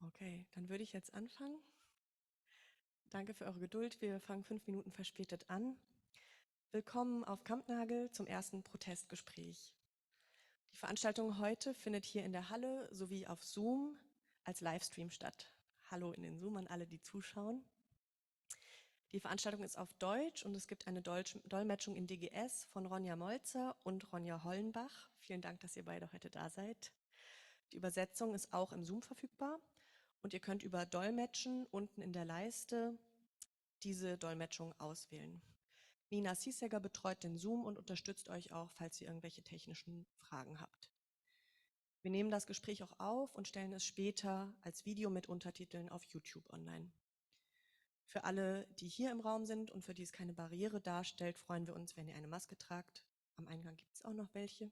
Okay, dann würde ich jetzt anfangen. Danke für eure Geduld. Wir fangen 5 Minuten verspätet an. Willkommen auf Kampnagel zum ersten Protestgespräch. Die Veranstaltung heute findet hier in der Halle sowie auf Zoom als Livestream statt. Hallo in den Zoom an alle, die zuschauen. Die Veranstaltung ist auf Deutsch und es gibt eine Dolmetschung in DGS von Ronja Molzer und Ronja Hollenbach. Vielen Dank, dass ihr beide heute da seid. Die Übersetzung ist auch im Zoom verfügbar und ihr könnt über Dolmetschen unten in der Leiste diese Dolmetschung auswählen. Nina Siesegger betreut den Zoom und unterstützt euch auch, falls ihr irgendwelche technischen Fragen habt. Wir nehmen das Gespräch auch auf und stellen es später als Video mit Untertiteln auf YouTube online. Für alle, die hier im Raum sind und für die es keine Barriere darstellt, freuen wir uns, wenn ihr eine Maske tragt. Am Eingang gibt es auch noch welche.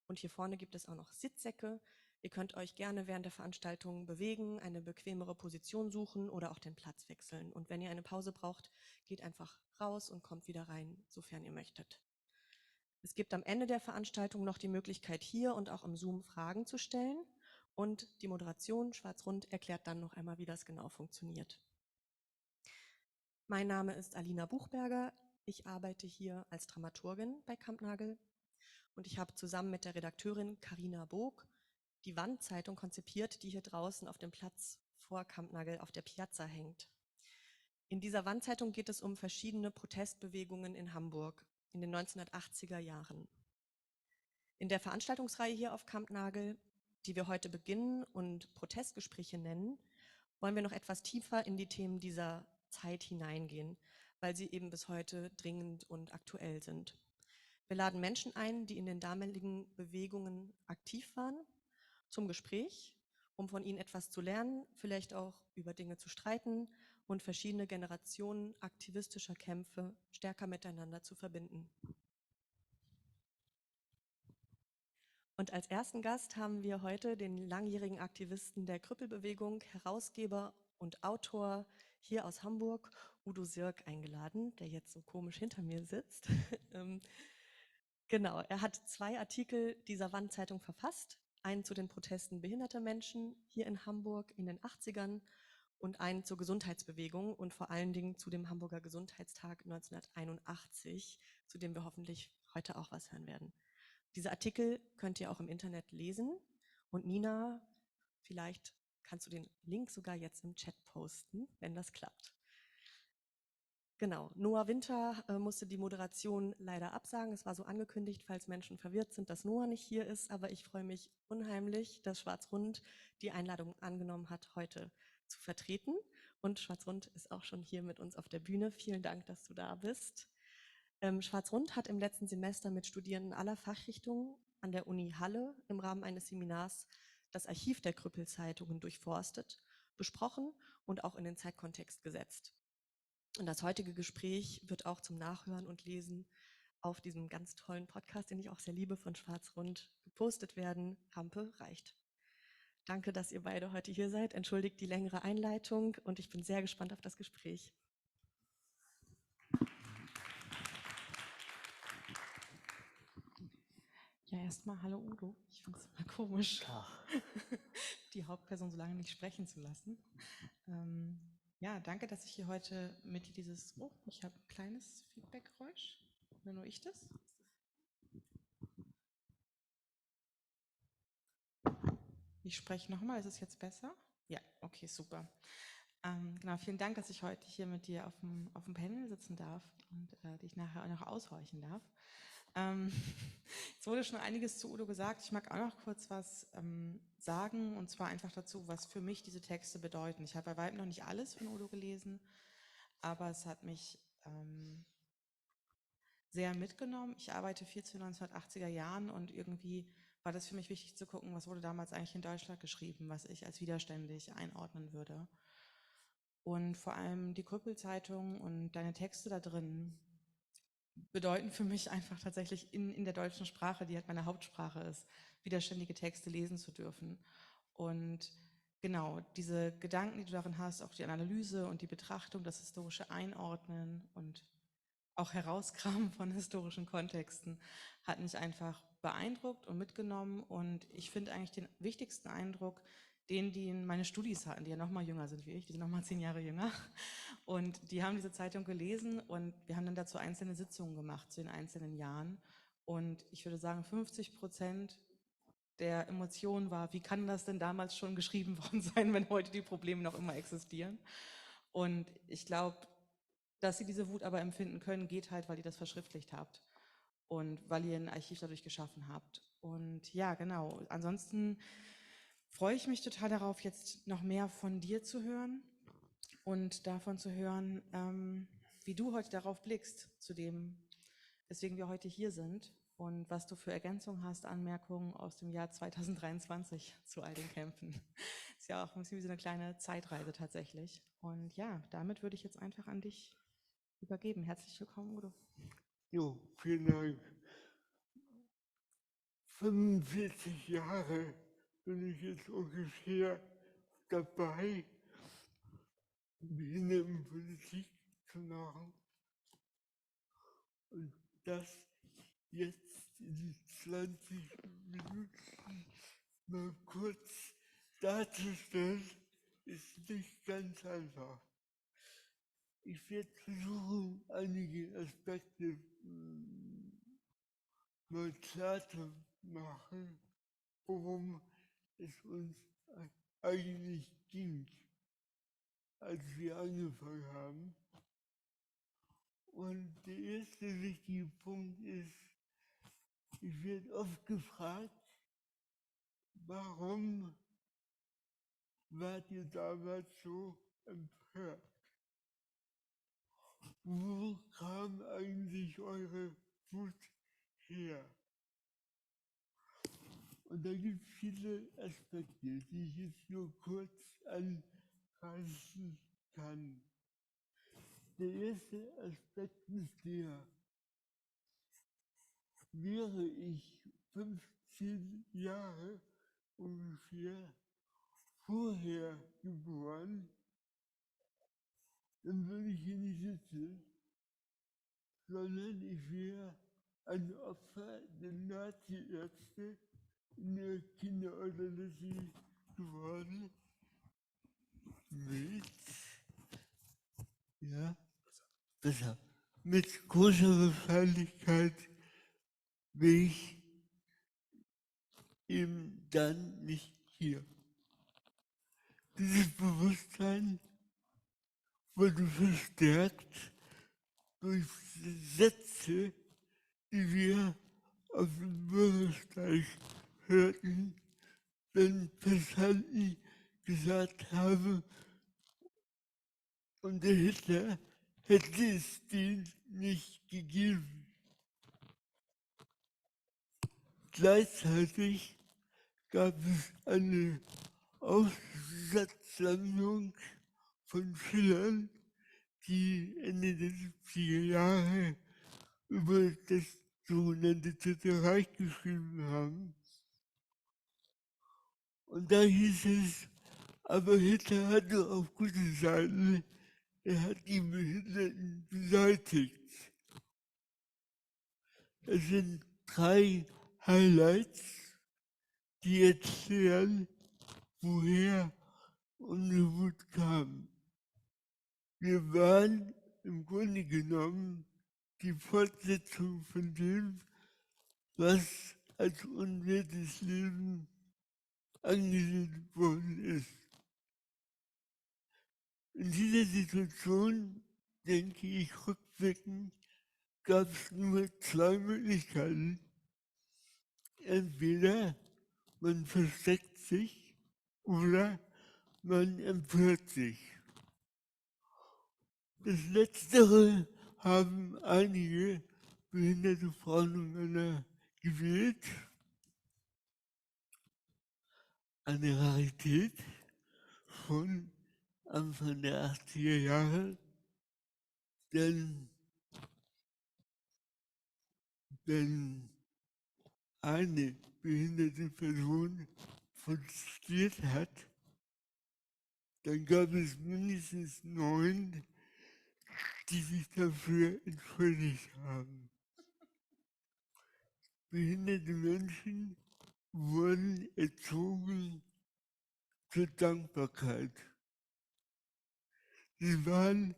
Und hier vorne gibt es auch noch Sitzsäcke. Ihr könnt euch gerne während der Veranstaltung bewegen, eine bequemere Position suchen oder auch den Platz wechseln. Und wenn ihr eine Pause braucht, geht einfach raus und kommt wieder rein, sofern ihr möchtet. Es gibt am Ende der Veranstaltung noch die Möglichkeit, hier und auch im Zoom Fragen zu stellen. Und die Moderation Schwarz-Rund erklärt dann noch einmal, wie das genau funktioniert. Mein Name ist Alina Buchberger. Ich arbeite hier als Dramaturgin bei Kampnagel und ich habe zusammen mit der Redakteurin Carina Bog die Wandzeitung konzipiert, die hier draußen auf dem Platz vor Kampnagel auf der Piazza hängt. In dieser Wandzeitung geht es um verschiedene Protestbewegungen in Hamburg in den 1980er Jahren. In der Veranstaltungsreihe hier auf Kampnagel, die wir heute beginnen und Protestgespräche nennen, wollen wir noch etwas tiefer in die Themen dieser Zeit hineingehen, weil sie eben bis heute dringend und aktuell sind. Wir laden Menschen ein, die in den damaligen Bewegungen aktiv waren, zum Gespräch, um von ihnen etwas zu lernen, vielleicht auch über Dinge zu streiten und verschiedene Generationen aktivistischer Kämpfe stärker miteinander zu verbinden. Und als ersten Gast haben wir heute den langjährigen Aktivisten der Krüppelbewegung, Herausgeber und Autor hier aus Hamburg, Udo Sirk, eingeladen, der jetzt so komisch hinter mir sitzt. Genau, er hat 2 Artikel dieser Wandzeitung verfasst, einen zu den Protesten behinderter Menschen hier in Hamburg in den 80ern und einen zur Gesundheitsbewegung und vor allen Dingen zu dem Hamburger Gesundheitstag 1981, zu dem wir hoffentlich heute auch was hören werden. Diese Artikel könnt ihr auch im Internet lesen. Und Nina, vielleicht kannst du den Link sogar jetzt im Chat posten, wenn das klappt. Genau, Noah Winter musste die Moderation leider absagen. Es war so angekündigt, falls Menschen verwirrt sind, dass Noah nicht hier ist. Aber ich freue mich unheimlich, dass Schwarz-Rund die Einladung angenommen hat, heute zu vertreten. Und Schwarz-Rund ist auch schon hier mit uns auf der Bühne. Vielen Dank, dass du da bist. Schwarz-Rund hat im letzten Semester mit Studierenden aller Fachrichtungen an der Uni Halle im Rahmen eines Seminars das Archiv der Krüppelzeitungen durchforstet, besprochen und auch in den Zeitkontext gesetzt. Und das heutige Gespräch wird auch zum Nachhören und Lesen auf diesem ganz tollen Podcast, den ich auch sehr liebe, von Schwarz-Rund gepostet werden. Rampe reicht. Danke, dass ihr beide heute hier seid. Entschuldigt die längere Einleitung und ich bin sehr gespannt auf das Gespräch. Ja, erstmal hallo Udo. Ich finde es immer komisch, die Hauptperson so lange nicht sprechen zu lassen. Ja, danke, dass ich hier heute mit dir dieses... Oh, ich habe ein kleines Feedback-Geräusch. Oder nur ich das? Ich spreche nochmal. Ist es jetzt besser? Ja, okay, super. Genau, vielen Dank, dass ich heute hier mit dir auf dem Panel sitzen darf und dich nachher auch noch aushorchen darf. Es wurde schon einiges zu Udo gesagt. Ich mag auch noch kurz was sagen, und zwar einfach dazu, was für mich diese Texte bedeuten. Ich habe bei weitem noch nicht alles von Udo gelesen, aber es hat mich sehr mitgenommen. Ich arbeite viel zu 1980er Jahren und irgendwie war das für mich wichtig zu gucken, was wurde damals eigentlich in Deutschland geschrieben, was ich als widerständig einordnen würde. Und vor allem die Krüppelzeitung und deine Texte da drin bedeuten für mich einfach tatsächlich in der deutschen Sprache, die halt meine Hauptsprache ist, widerständige Texte lesen zu dürfen. Und genau, diese Gedanken, die du darin hast, auch die Analyse und die Betrachtung, das historische Einordnen und auch Herauskramen von historischen Kontexten, hat mich einfach beeindruckt und mitgenommen. Und ich finde eigentlich den wichtigsten Eindruck, denen, die meine Studis hatten, die ja noch mal jünger sind wie ich, die sind noch mal 10 Jahre jünger. Und die haben diese Zeitung gelesen und wir haben dann dazu einzelne Sitzungen gemacht zu den einzelnen Jahren. Und ich würde sagen, 50% der Emotionen war, wie kann das denn damals schon geschrieben worden sein, wenn heute die Probleme noch immer existieren? Und ich glaube, dass sie diese Wut aber empfinden können, geht halt, weil ihr das verschriftlicht habt und weil ihr ein Archiv dadurch geschaffen habt. Und ja, genau. Ansonsten freue ich mich total darauf, jetzt noch mehr von dir zu hören und davon zu hören, wie du heute darauf blickst, zu dem, weswegen wir heute hier sind und was du für Ergänzungen hast, Anmerkungen aus dem Jahr 2023 zu all den Kämpfen. Ist ja auch ein bisschen wie so eine kleine Zeitreise tatsächlich. Und ja, damit würde ich jetzt einfach an dich übergeben. Herzlich willkommen, Udo. Jo, vielen Dank. 45 Jahre bin ich jetzt ungefähr dabei, Behindertenpolitik zu machen. Und das jetzt in 20 Minuten mal kurz darzustellen, ist nicht ganz einfach. Ich werde versuchen, einige Aspekte mal klar zu machen, worum es uns eigentlich ging, als wir angefangen haben. Und der erste wichtige Punkt ist, ich werde oft gefragt, warum wart ihr damals so empört? Wo kam eigentlich eure Wut her? Und da gibt es viele Aspekte, die ich jetzt nur kurz anreißen kann. Der erste Aspekt ist der, wäre ich 15 Jahre ungefähr vorher geboren, dann würde ich hier nicht sitzen, sondern ich wäre ein Opfer der Nazi-Ärzte in der Kindereuthanasie geworden. Besser. Mit großer Wahrscheinlichkeit bin ich eben dann nicht hier. Dieses Bewusstsein wurde verstärkt durch Sätze, die wir auf dem Bürgersteig hörten, wenn Passanten gesagt haben, und der Hitler hätte es den nicht gegeben. Gleichzeitig gab es eine Aufsatzsammlung von Schülern, die Ende der 70er Jahre über das sogenannte Dritte Reich geschrieben haben. Und da hieß es, aber Hitler hatte auch gute Seiten, er hat die Behinderten beseitigt. Das sind 3 Highlights, die erklären, woher unsere Wut kam. Wir waren im Grunde genommen die Fortsetzung von dem, was als unwertes Leben angesehen worden ist. In dieser Situation, denke ich rückblickend, gab es nur 2 Möglichkeiten. Entweder man versteckt sich oder man empört sich. Das Letztere haben einige behinderte Frauen und Männer gewählt. Eine Rarität von Anfang der 80er Jahre, denn wenn eine behinderte Person protestiert hat, dann gab es mindestens 9, die sich dafür entschuldigt haben. Behinderte Menschen wurden erzogen, zur Dankbarkeit. Sie waren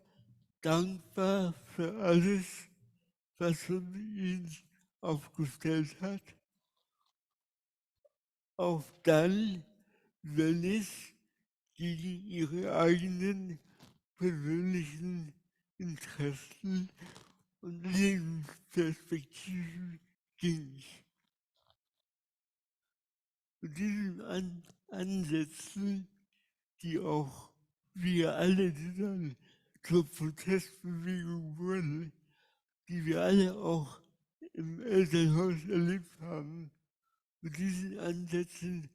dankbar für alles, was Gott ihnen aufgestellt hat, auch dann, wenn es gegen ihre eigenen persönlichen Interessen und Lebensperspektiven ging. Mit diesen Ansätzen, die auch wir alle, die dann zur Protestbewegung wurden, die wir alle auch im Elternhaus erlebt haben, mit diesen Ansätzen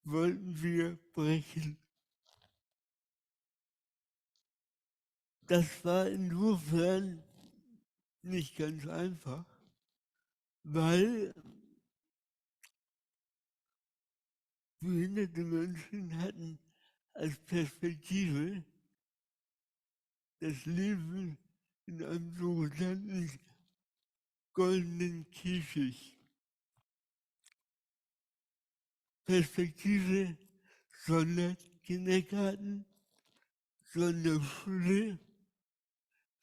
wollten wir brechen. Das war insofern nicht ganz einfach, weil behinderte Menschen hatten als Perspektive das Leben in einem sogenannten goldenen Käfig. Perspektive Sonderkindergarten, Sonderschule,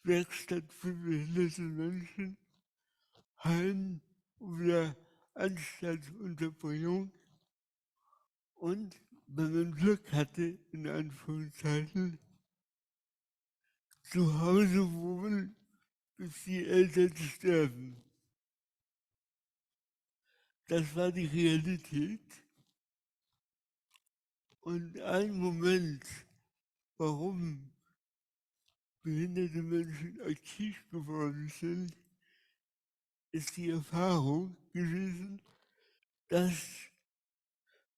Werkstatt für behinderte Menschen, Heim- oder Anstaltsunterbringung und, wenn man Glück hatte, in Anführungszeichen, zu Hause wohnen, bis die Eltern sterben. Das war die Realität. Und ein Moment, warum behinderte Menschen aktiv geworden sind, ist die Erfahrung gewesen, dass,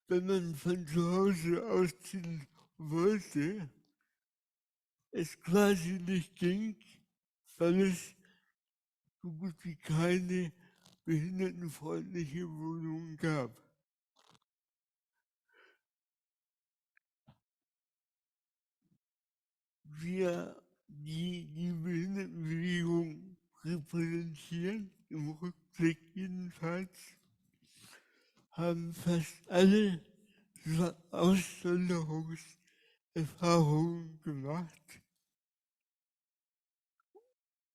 wenn man von zu Hause ausziehen wollte, es quasi nicht ging, weil es so gut wie keine behindertenfreundliche Wohnungen gab. Wir, die Behindertenbewegung repräsentieren, im Rückblick jedenfalls, haben fast alle Aussonderungserfahrungen gemacht.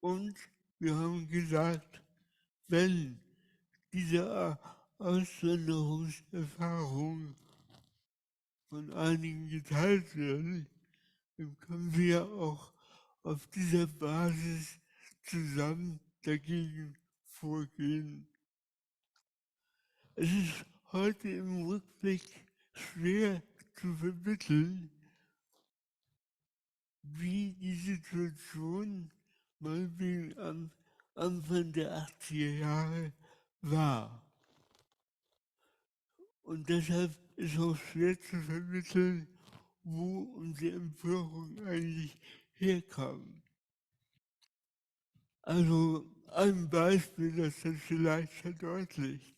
Und wir haben gesagt, wenn diese Aussonderungserfahrungen von einigen geteilt werden, dann können wir auch auf dieser Basis zusammen dagegen vorgehen. Es ist heute im Rückblick schwer zu vermitteln, wie die Situation meinetwegen am Anfang der 80er Jahre war. Und deshalb ist auch schwer zu vermitteln, wo unsere Empörung eigentlich herkam. Also ein Beispiel, das das vielleicht verdeutlicht.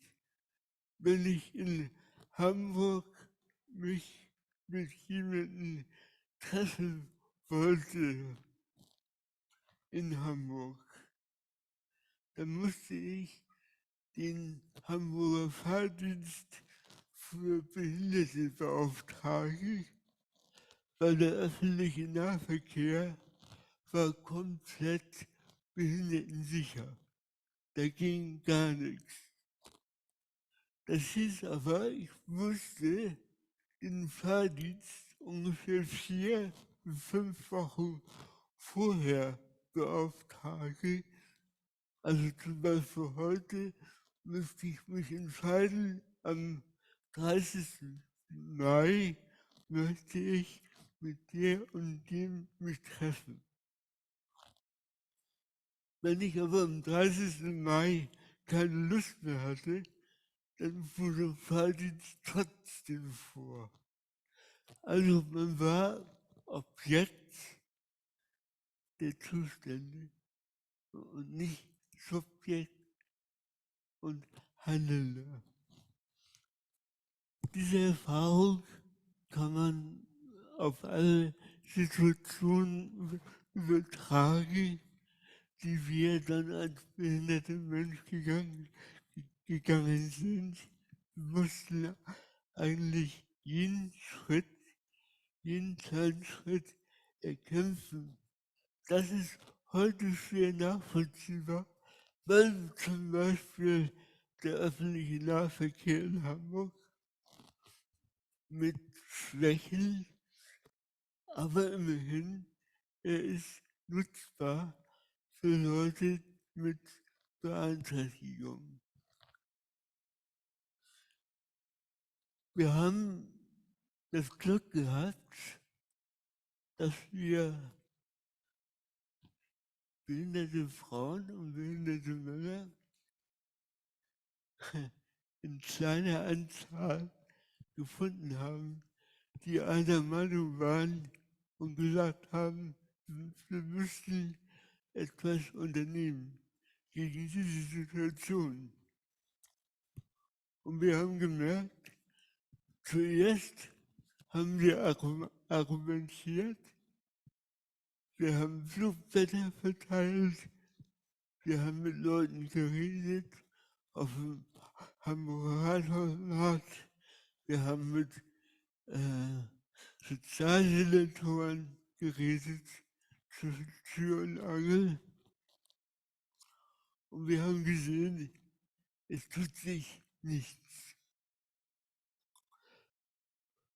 Wenn ich in Hamburg mich mit jemandem treffen wollte, in Hamburg, dann musste ich den Hamburger Fahrdienst für Behinderte beauftragen, weil der öffentliche Nahverkehr war komplett behindertensicher. Da ging gar nichts. Das hieß aber, ich musste den Fahrdienst ungefähr 4 bis 5 Wochen vorher beauftragen. Also zum Beispiel heute müsste ich mich entscheiden, am 30. Mai möchte ich mit der und dem mich treffen. Wenn ich aber am 30. Mai keine Lust mehr hatte, dann fuhr der Fahrdienst trotzdem vor. Also man war Objekt der Zustände und nicht Subjekt und Handelnder. Diese Erfahrung kann man auf alle Situationen übertragen, die wir dann als behinderte Mensch gegangen sind. Wir mussten eigentlich jeden Schritt jeden kleinen Schritt erkämpfen. Das ist heute schwer nachvollziehbar, weil zum Beispiel der öffentliche Nahverkehr in Hamburg mit Schwächen, aber immerhin, er ist nutzbar für Leute mit Beeinträchtigungen. Wir haben das Glück gehabt, dass wir behinderte Frauen und behinderte Männer in kleiner Anzahl gefunden haben, die einer Meinung waren und gesagt haben, wir müssten etwas unternehmen gegen diese Situation. Und wir haben gemerkt, zuerst haben wir argumentiert, wir haben Flugblätter verteilt, wir haben mit Leuten geredet, auf dem Hamburger Rathausmarkt, wir haben mit Sozialsenatoren geredet, zwischen Tür und Angel. Und wir haben gesehen, es tut sich nichts.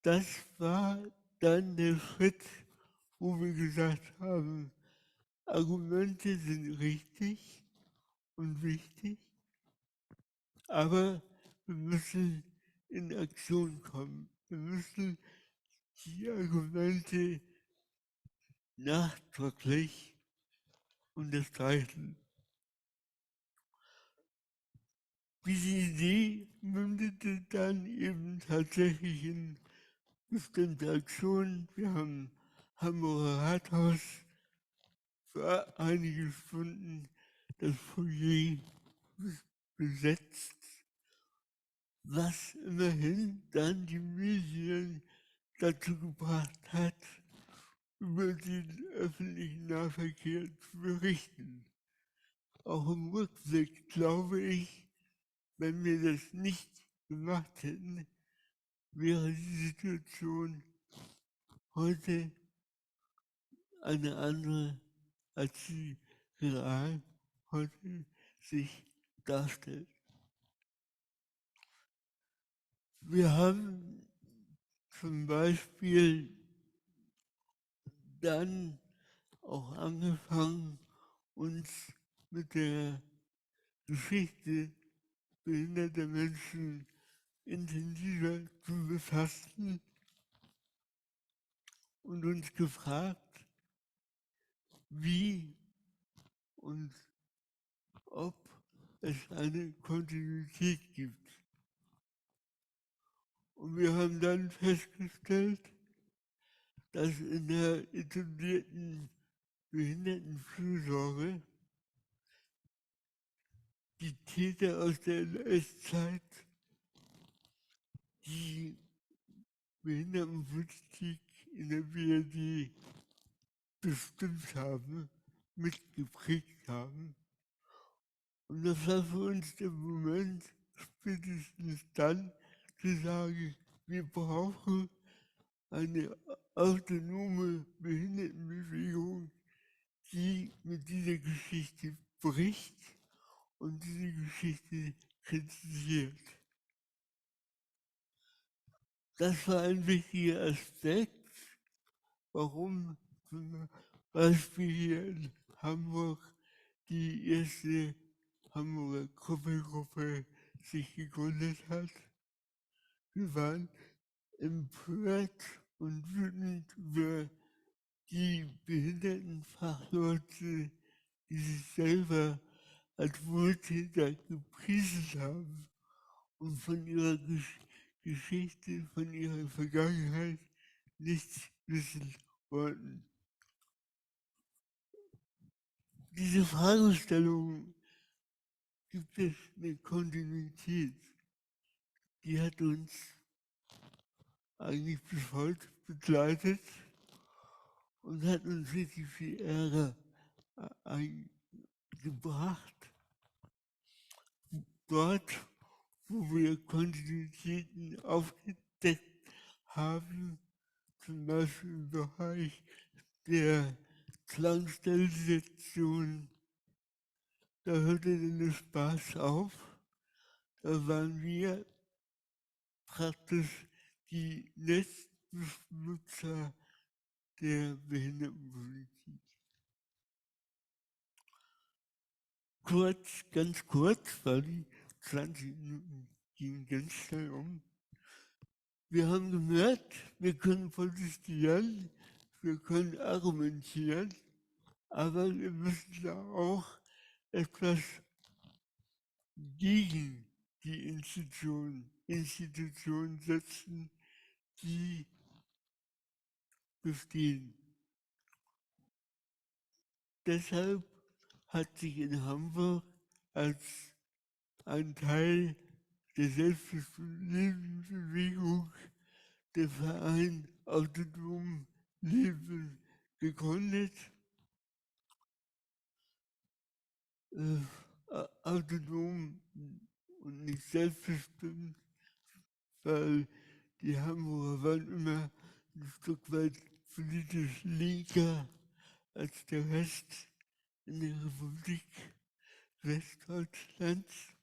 Das war dann der Schritt, wo wir gesagt haben, Argumente sind richtig und wichtig, aber wir müssen in Aktion kommen. Wir müssen die Argumente nachdrücklich unterstreichen. Diese Idee mündete dann eben tatsächlich in bestimmte Aktionen. Wir haben Hamburger Rathaus für einige Stunden das Foyer besetzt, was immerhin dann die Medien dazu gebracht hat, über den öffentlichen Nahverkehr zu berichten. Auch im Rückblick glaube ich, wenn wir das nicht gemacht hätten, wäre die Situation heute eine andere, als sie real heute sich darstellt. Wir haben zum Beispiel dann auch angefangen, uns mit der Geschichte behinderter Menschen intensiver zu befassen und uns gefragt, wie und ob es eine Kontinuität gibt. Und wir haben dann festgestellt, dass in der etablierten Behindertenfürsorge die Täter aus der NS-Zeit die Behindertenpolitik in der BRD bestimmt haben, mitgeprägt haben. Und das war für uns der Moment, spätestens dann zu sagen, wir brauchen eine autonome Behindertenbewegung, die mit dieser Geschichte bricht und diese Geschichte kritisiert. Das war ein wichtiger Aspekt, warum zum Beispiel hier in Hamburg die erste Hamburger Gruppe sich gegründet hat. Wir waren empört und wütend über die Behindertenfachleute, die sich selber als Wohltäter gepriesen haben und von ihrer Geschichte, von ihrer Vergangenheit nichts wissen wollten. Diese Fragestellung, gibt es eine Kontinuität, die hat uns eigentlich bis heute begleitet und hat uns richtig viel Ärger eingebracht. Dort, wo wir Kontinuitäten aufgedeckt haben, zum Beispiel im Bereich der Klangstellsektion, da hörte dann der Spaß auf. Da waren wir praktisch die Netzbenutzer der Behindertenpolitik. Ganz kurz, weil die 20 Minuten gingen ganz schnell um. Wir haben gemerkt, wir können protestieren, wir können argumentieren, aber wir müssen da auch etwas gegen die Institutionen setzen, die bestehen. Deshalb hat sich in Hamburg als ein Teil der Selbstbestimmungsbewegung der Verein Autonom Leben gegründet. Autonom und nicht selbstbestimmt, weil die Hamburger waren immer ein Stück weit politisch linker als der Rest in der Republik Westdeutschlands.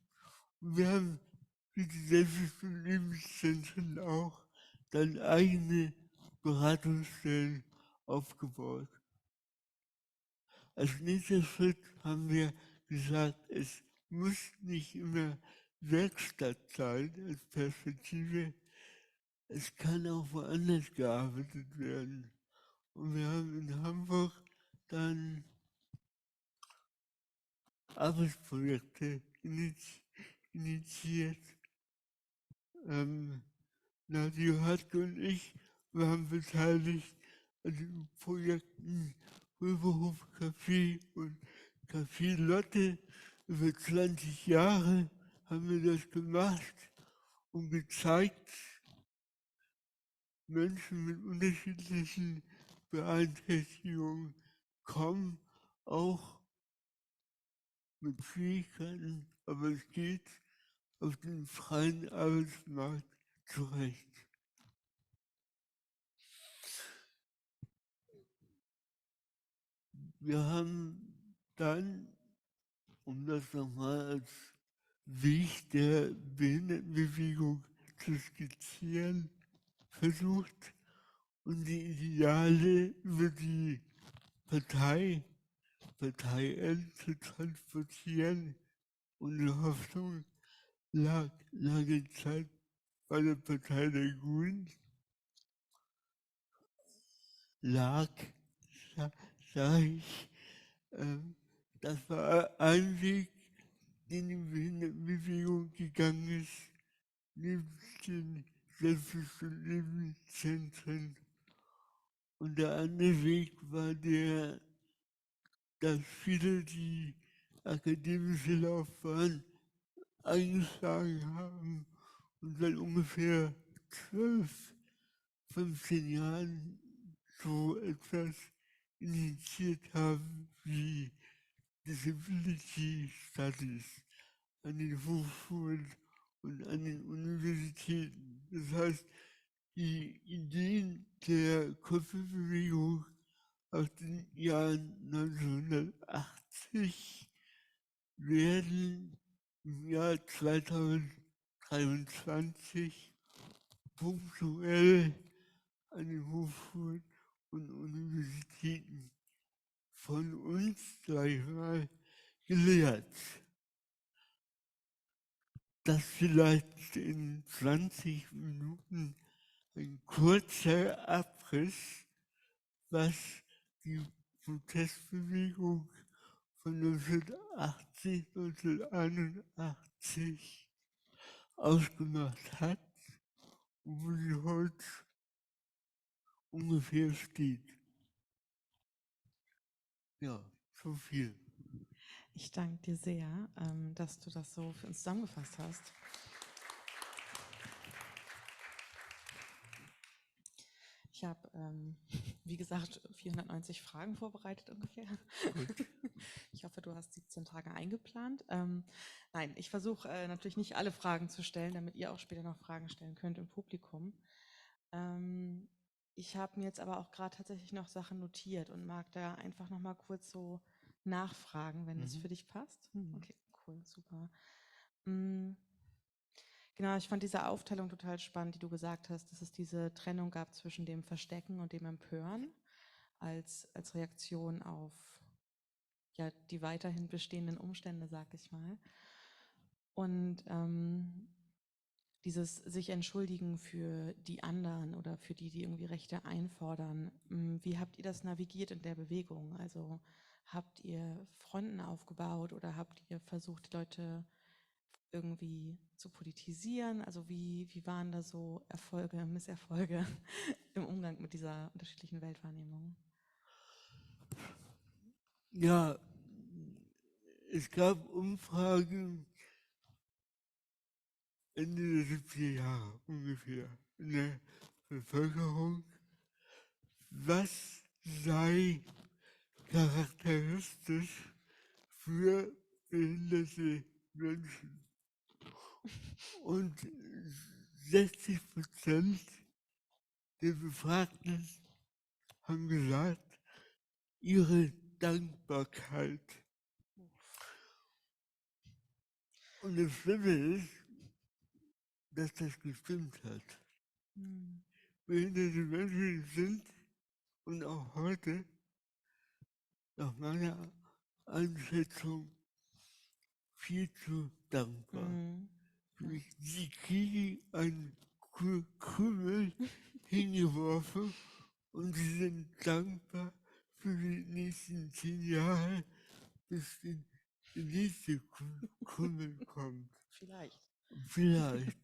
Und wir haben für die selbstbestimmten Lebenszentren auch dann eigene Beratungsstellen aufgebaut. Als nächster Schritt haben wir gesagt, es muss nicht immer Werkstatt sein als Perspektive, es kann auch woanders gearbeitet werden. Und wir haben in Hamburg dann Arbeitsprojekte initiiert. Nadia Hartke und ich waren beteiligt an den Projekten Röberhof Café und Café Lotte. Über 20 Jahre haben wir das gemacht und gezeigt, Menschen mit unterschiedlichen Beeinträchtigungen kommen auch mit Schwierigkeiten, aber es geht auf den freien Arbeitsmarkt zurecht. Wir haben dann, um das nochmal als Weg der Behindertenbewegung zu skizzieren, versucht, unsere Ideale über die Partei N zu transportieren. Unsere Hoffnung lag lange Zeit bei der Partei der Grünen, sage ich. Das war ein Weg, den die Behindertenbewegung gegangen ist, neben den selbstbestimmten Lebenszentren. Und der andere Weg war der, dass viele, die akademische Laufbahn eingeschlagen haben und seit ungefähr 12, 15 Jahren so etwas initiiert haben wie Disability Studies an den Hochschulen und an den Universitäten. Das heißt, die Ideen der Kopfbewegung aus den Jahren 1980 werden im Jahr 2023 punktuell an den Hochschulen und Universitäten von uns, sag ich mal, gelehrt. Das vielleicht in 20 Minuten ein kurzer Abriss, was die Protestbewegung von 1980, 1981 ausgemacht hat und wo sie heute ungefähr steht. Ja, so viel. Ich danke dir sehr, dass du das so für uns zusammengefasst hast. Ich habe, wie gesagt, 490 Fragen vorbereitet ungefähr. Ich hoffe, du hast 17 Tage eingeplant. Nein, ich versuche natürlich nicht alle Fragen zu stellen, damit ihr auch später noch Fragen stellen könnt im Publikum. Ich habe mir jetzt aber auch gerade tatsächlich noch Sachen notiert und mag da einfach noch mal kurz so nachfragen, wenn das für dich passt. Okay, cool, super. Mm, Genau, ich fand diese Aufteilung total spannend, die du gesagt hast, dass es diese Trennung gab zwischen dem Verstecken und dem Empören als Reaktion auf ja, die weiterhin bestehenden Umstände, sag ich mal. Und dieses sich entschuldigen für die anderen oder für die, die irgendwie Rechte einfordern. Wie habt ihr das navigiert in der Bewegung? Also habt ihr Fronten aufgebaut oder habt ihr versucht, die Leute irgendwie zu politisieren? Also wie waren da so Erfolge, Misserfolge im Umgang mit dieser unterschiedlichen Weltwahrnehmung? Ja, es gab Umfragen Ende der 70er Jahre ungefähr in der Bevölkerung, was sei charakteristisch für behinderte Menschen. Und 60% der Befragten haben gesagt, ihre Dankbarkeit. Und das Schlimme ist, dass das gestimmt hat. Hm. Behinderte Menschen sind und auch heute nach meiner Einschätzung viel zu dankbar. Hm. Sie kriegen einen Krümel hingeworfen und sie sind dankbar für die nächsten 10 Jahre, bis der nächste Krümel kommt. Vielleicht. Vielleicht.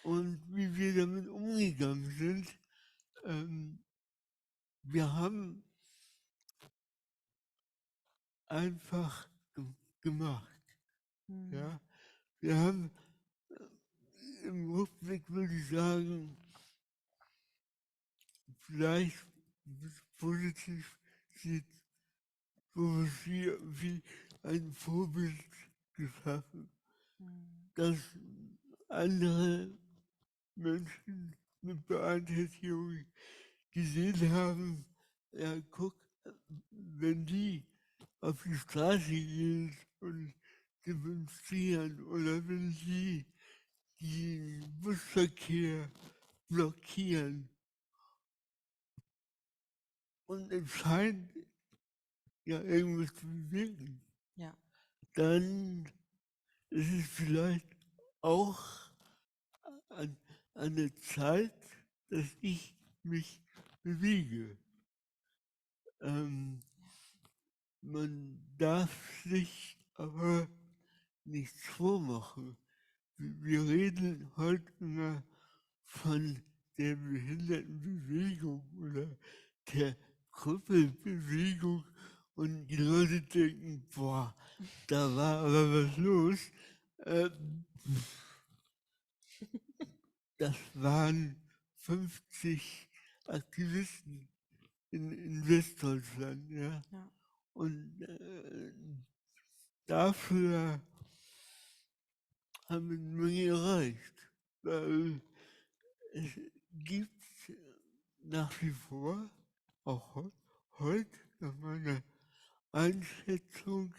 Und wie wir damit umgegangen sind, ähm, wir haben einfach gemacht. Hm. Ja? Wir haben im Rückblick, würde ich sagen, vielleicht positiv sieht sowas wie ein Vorbild geschaffen, Hm. dass andere Menschen mit Beeinträchtigung gesehen haben, ja guck, wenn die auf die Straße gehen und demonstrieren oder wenn sie den Busverkehr blockieren und es scheint ja irgendwas zu bewegen, Ja. dann ist es vielleicht auch an, an der Zeit, dass ich mich bewege. Man darf sich aber nichts vormachen. Wir reden heute immer von der Behindertenbewegung oder der Krüppelbewegung und die Leute denken, boah, da war aber was los. Äh, Das waren 50 Aktivisten in Westdeutschland, ja. Ja. Und dafür haben wir eine Menge erreicht. Weil es gibt nach wie vor, auch heute, nach meiner Einschätzung,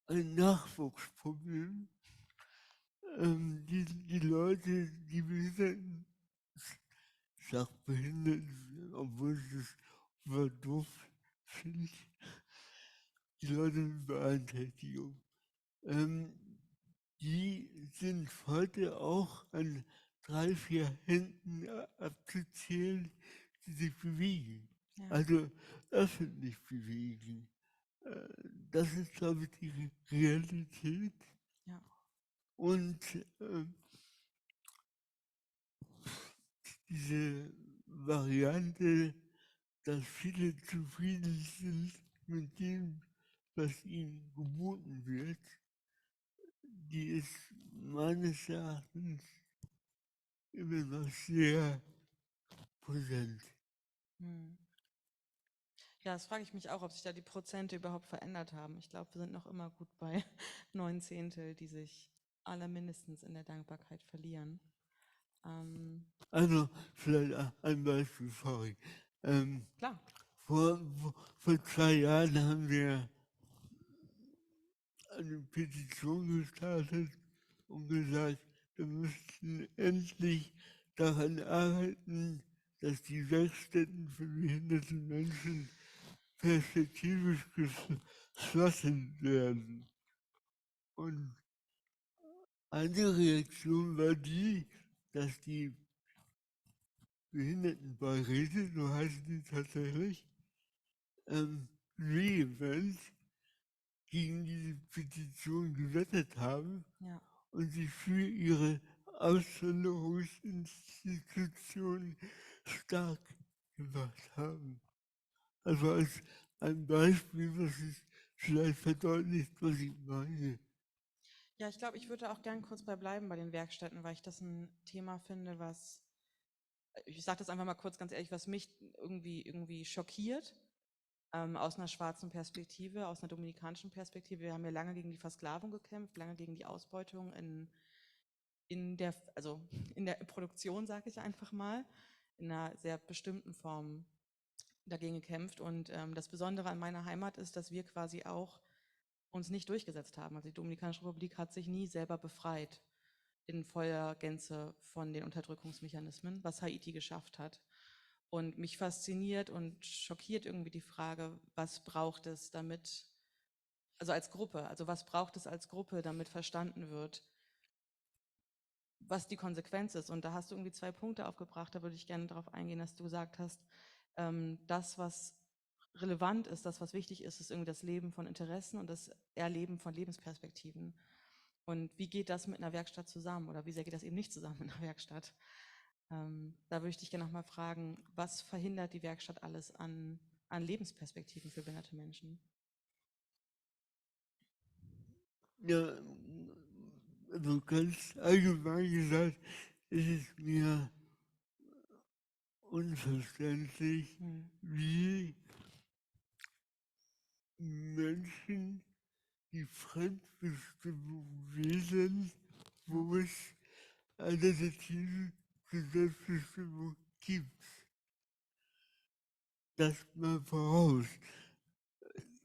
ein Nachwuchsproblem. Die Leute, die Behinderten, ich sag Behinderten, obwohl ich das Wort doof finde, die Leute mit Beeinträchtigung, ähm, die sind heute auch an 3, 4 Händen abzuzählen, die sich bewegen. Ja. Also öffentlich bewegen. Das ist, glaube ich, die Realität. Ja. Und diese Variante, dass viele zufrieden sind mit dem, was ihnen geboten wird, die ist meines Erachtens immer noch sehr präsent. Hm. Ja, das frage ich mich auch, ob sich da die Prozente überhaupt verändert haben. Ich glaube, wir sind noch immer gut bei 9 Zehntel, die sich alle mindestens in der Dankbarkeit verlieren. Also vielleicht ein Beispiel, sorry. Klar. Vor 2 Jahren haben wir eine Petition gestartet und gesagt, wir müssten endlich daran arbeiten, dass die Werkstätten für behinderte Menschen perspektivisch geschlossen werden. Und eine Reaktion war die, dass die Behindertenbeiräte, so heißen die tatsächlich, vehement gegen diese Petition gewettet haben Ja. und sich für ihre Aussonderungsinstitutionen stark gemacht haben. Also als ein Beispiel, was es vielleicht verdeutlicht, was ich meine. Ja, ich glaube, ich würde auch gern kurz bleiben bei den Werkstätten, weil ich das ein Thema finde, was, ich sage das einfach mal kurz ganz ehrlich, was mich irgendwie schockiert, aus einer schwarzen Perspektive, aus einer dominikanischen Perspektive. Wir haben ja lange gegen die Versklavung gekämpft, lange gegen die Ausbeutung also in der Produktion, sage ich einfach mal, in einer sehr bestimmten Form dagegen gekämpft. Und das Besondere an meiner Heimat ist, dass wir quasi auch uns nicht durchgesetzt haben. Also die Dominikanische Republik hat sich nie selber befreit in voller Gänze von den Unterdrückungsmechanismen, was Haiti geschafft hat. Und mich fasziniert und schockiert irgendwie die Frage, was braucht es damit, also als Gruppe, also was braucht es als Gruppe, damit verstanden wird, was die Konsequenz ist. Und da hast du irgendwie 2 Punkte aufgebracht, da würde ich gerne darauf eingehen, dass du gesagt hast, das, was relevant ist, das, was wichtig ist, ist irgendwie das Leben von Interessen und das Erleben von Lebensperspektiven. Und wie geht das mit einer Werkstatt zusammen oder wie sehr geht das eben nicht zusammen in einer Werkstatt? Da würde ich dich gerne nochmal fragen, was verhindert die Werkstatt alles an Lebensperspektiven für behinderte Menschen? Ja, also ganz allgemein gesagt, ist es mir unverständlich, Hm. wie Menschen, die fremdbestimmte Wesen, Ja. wo es alternative Selbstbestimmung gibt. Das mal voraus.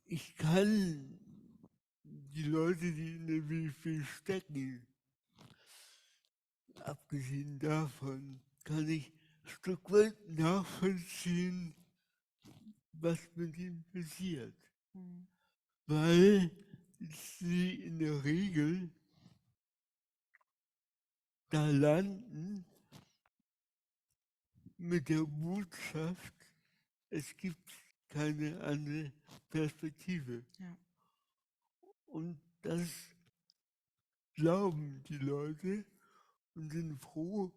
Ich kann die Leute, die in der WFW stecken, abgesehen davon, kann ich ein Stück weit nachvollziehen, was mit ihnen passiert. Hm. Weil sie in der Regel da landen mit der Botschaft, es gibt keine andere Perspektive. Ja. Und das glauben die Leute und sind froh,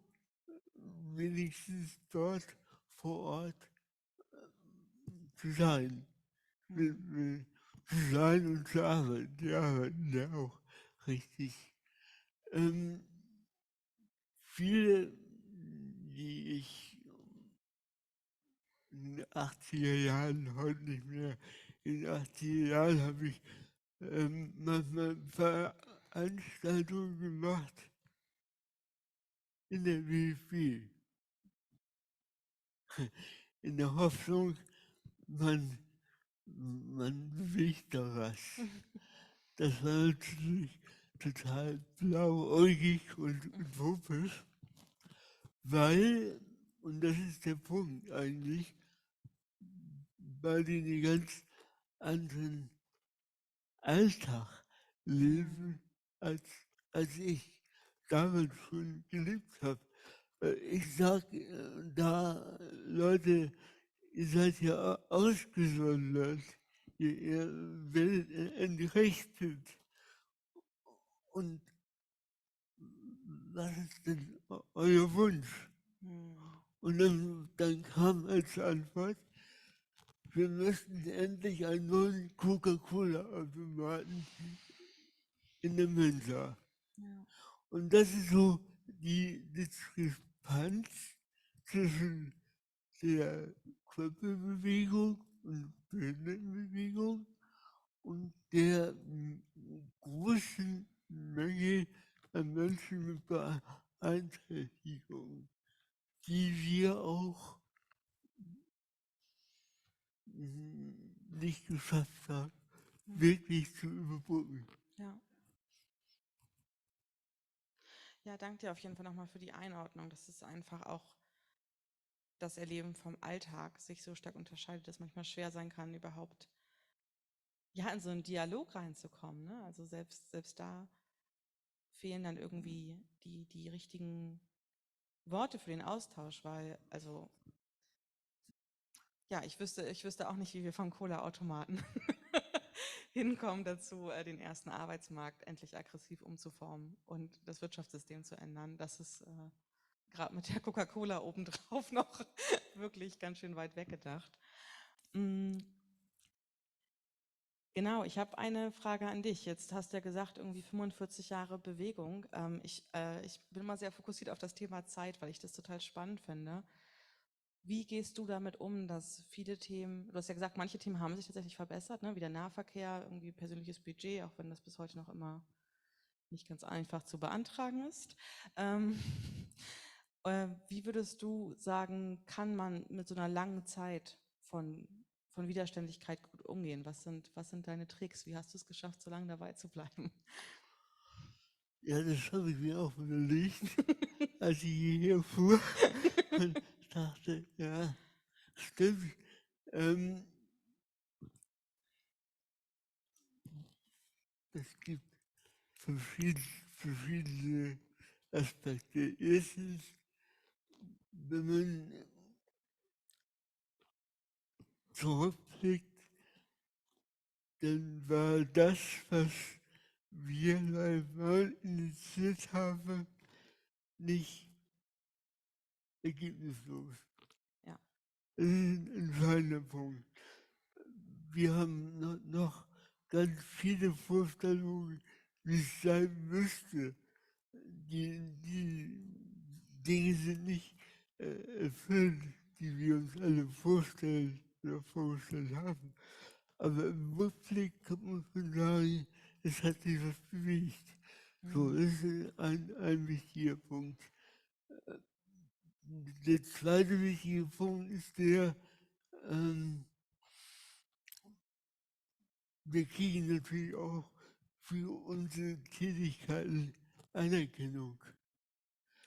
wenigstens dort vor Ort zu sein. Hm. Zu sein und zu arbeiten. Die arbeiten ja auch richtig. Viele, die ich in den 80er Jahren, heute nicht mehr, in den 80er Jahren habe ich manchmal Veranstaltungen gemacht in der WFW. In der Hoffnung, man bewegt da was. Das war natürlich total blauäugig und utopisch, weil, und das ist der Punkt eigentlich, weil die einen ganz anderen Alltag leben, als ich damals schon gelebt habe. Ich sage da, Leute, ihr seid ja ausgesondert, ihr werdet entrechtet. Und was ist denn euer Wunsch? Hm. Und dann kam als Antwort, wir möchten endlich einen neuen Coca-Cola-Automaten in der Mensa. Ja. Und das ist so die Diskrepanz zwischen der Körperbewegung und Behindertenbewegung und der großen Menge an Menschen mit Beeinträchtigungen, die wir auch nicht geschafft haben, wirklich zu überbrücken. Ja. Ja, danke dir auf jeden Fall nochmal für die Einordnung. Das ist einfach auch das Erleben vom Alltag sich so stark unterscheidet, dass manchmal schwer sein kann, überhaupt ja in so einen Dialog reinzukommen. Ne? Also selbst da fehlen dann irgendwie die richtigen Worte für den Austausch, weil, also ja, ich wüsste auch nicht, wie wir vom Cola-Automaten hinkommen dazu, den ersten Arbeitsmarkt endlich aggressiv umzuformen und das Wirtschaftssystem zu ändern. Das ist gerade mit der Coca-Cola obendrauf noch wirklich ganz schön weit weggedacht. Mm, Genau, ich habe eine Frage an dich. Jetzt hast du ja gesagt, irgendwie 45 Jahre Bewegung. Ich bin mal sehr fokussiert auf das Thema Zeit, weil ich das total spannend finde. Wie gehst du damit um, dass viele Themen, du hast ja gesagt, manche Themen haben sich tatsächlich verbessert, ne? Wie der Nahverkehr, irgendwie persönliches Budget, auch wenn das bis heute noch immer nicht ganz einfach zu beantragen ist. Ähm, wie würdest du sagen, kann man mit so einer langen Zeit von Widerständigkeit gut umgehen? Was sind deine Tricks? Wie hast du es geschafft, so lange dabei zu bleiben? Ja, das habe ich mir auch überlegt, als ich hierher fuhr und dachte, ja, stimmt. Ähm, Es gibt verschiedene Aspekte. Erstens, wenn man zurückblickt, dann war das, was wir mal initiiert haben, nicht ergebnislos. Ja. Das ist ein entscheidender Punkt. Wir haben noch ganz viele Vorstellungen, wie es sein müsste. Die Dinge sind nicht erfüllt, die wir uns alle vorstellen oder vorgestellt haben. Aber im Rückblick kann man schon sagen, es hat sich was bewegt. So, Mhm. das ist ein wichtiger Punkt. Der zweite wichtige Punkt ist der, ähm, wir kriegen natürlich auch für unsere Tätigkeiten Anerkennung.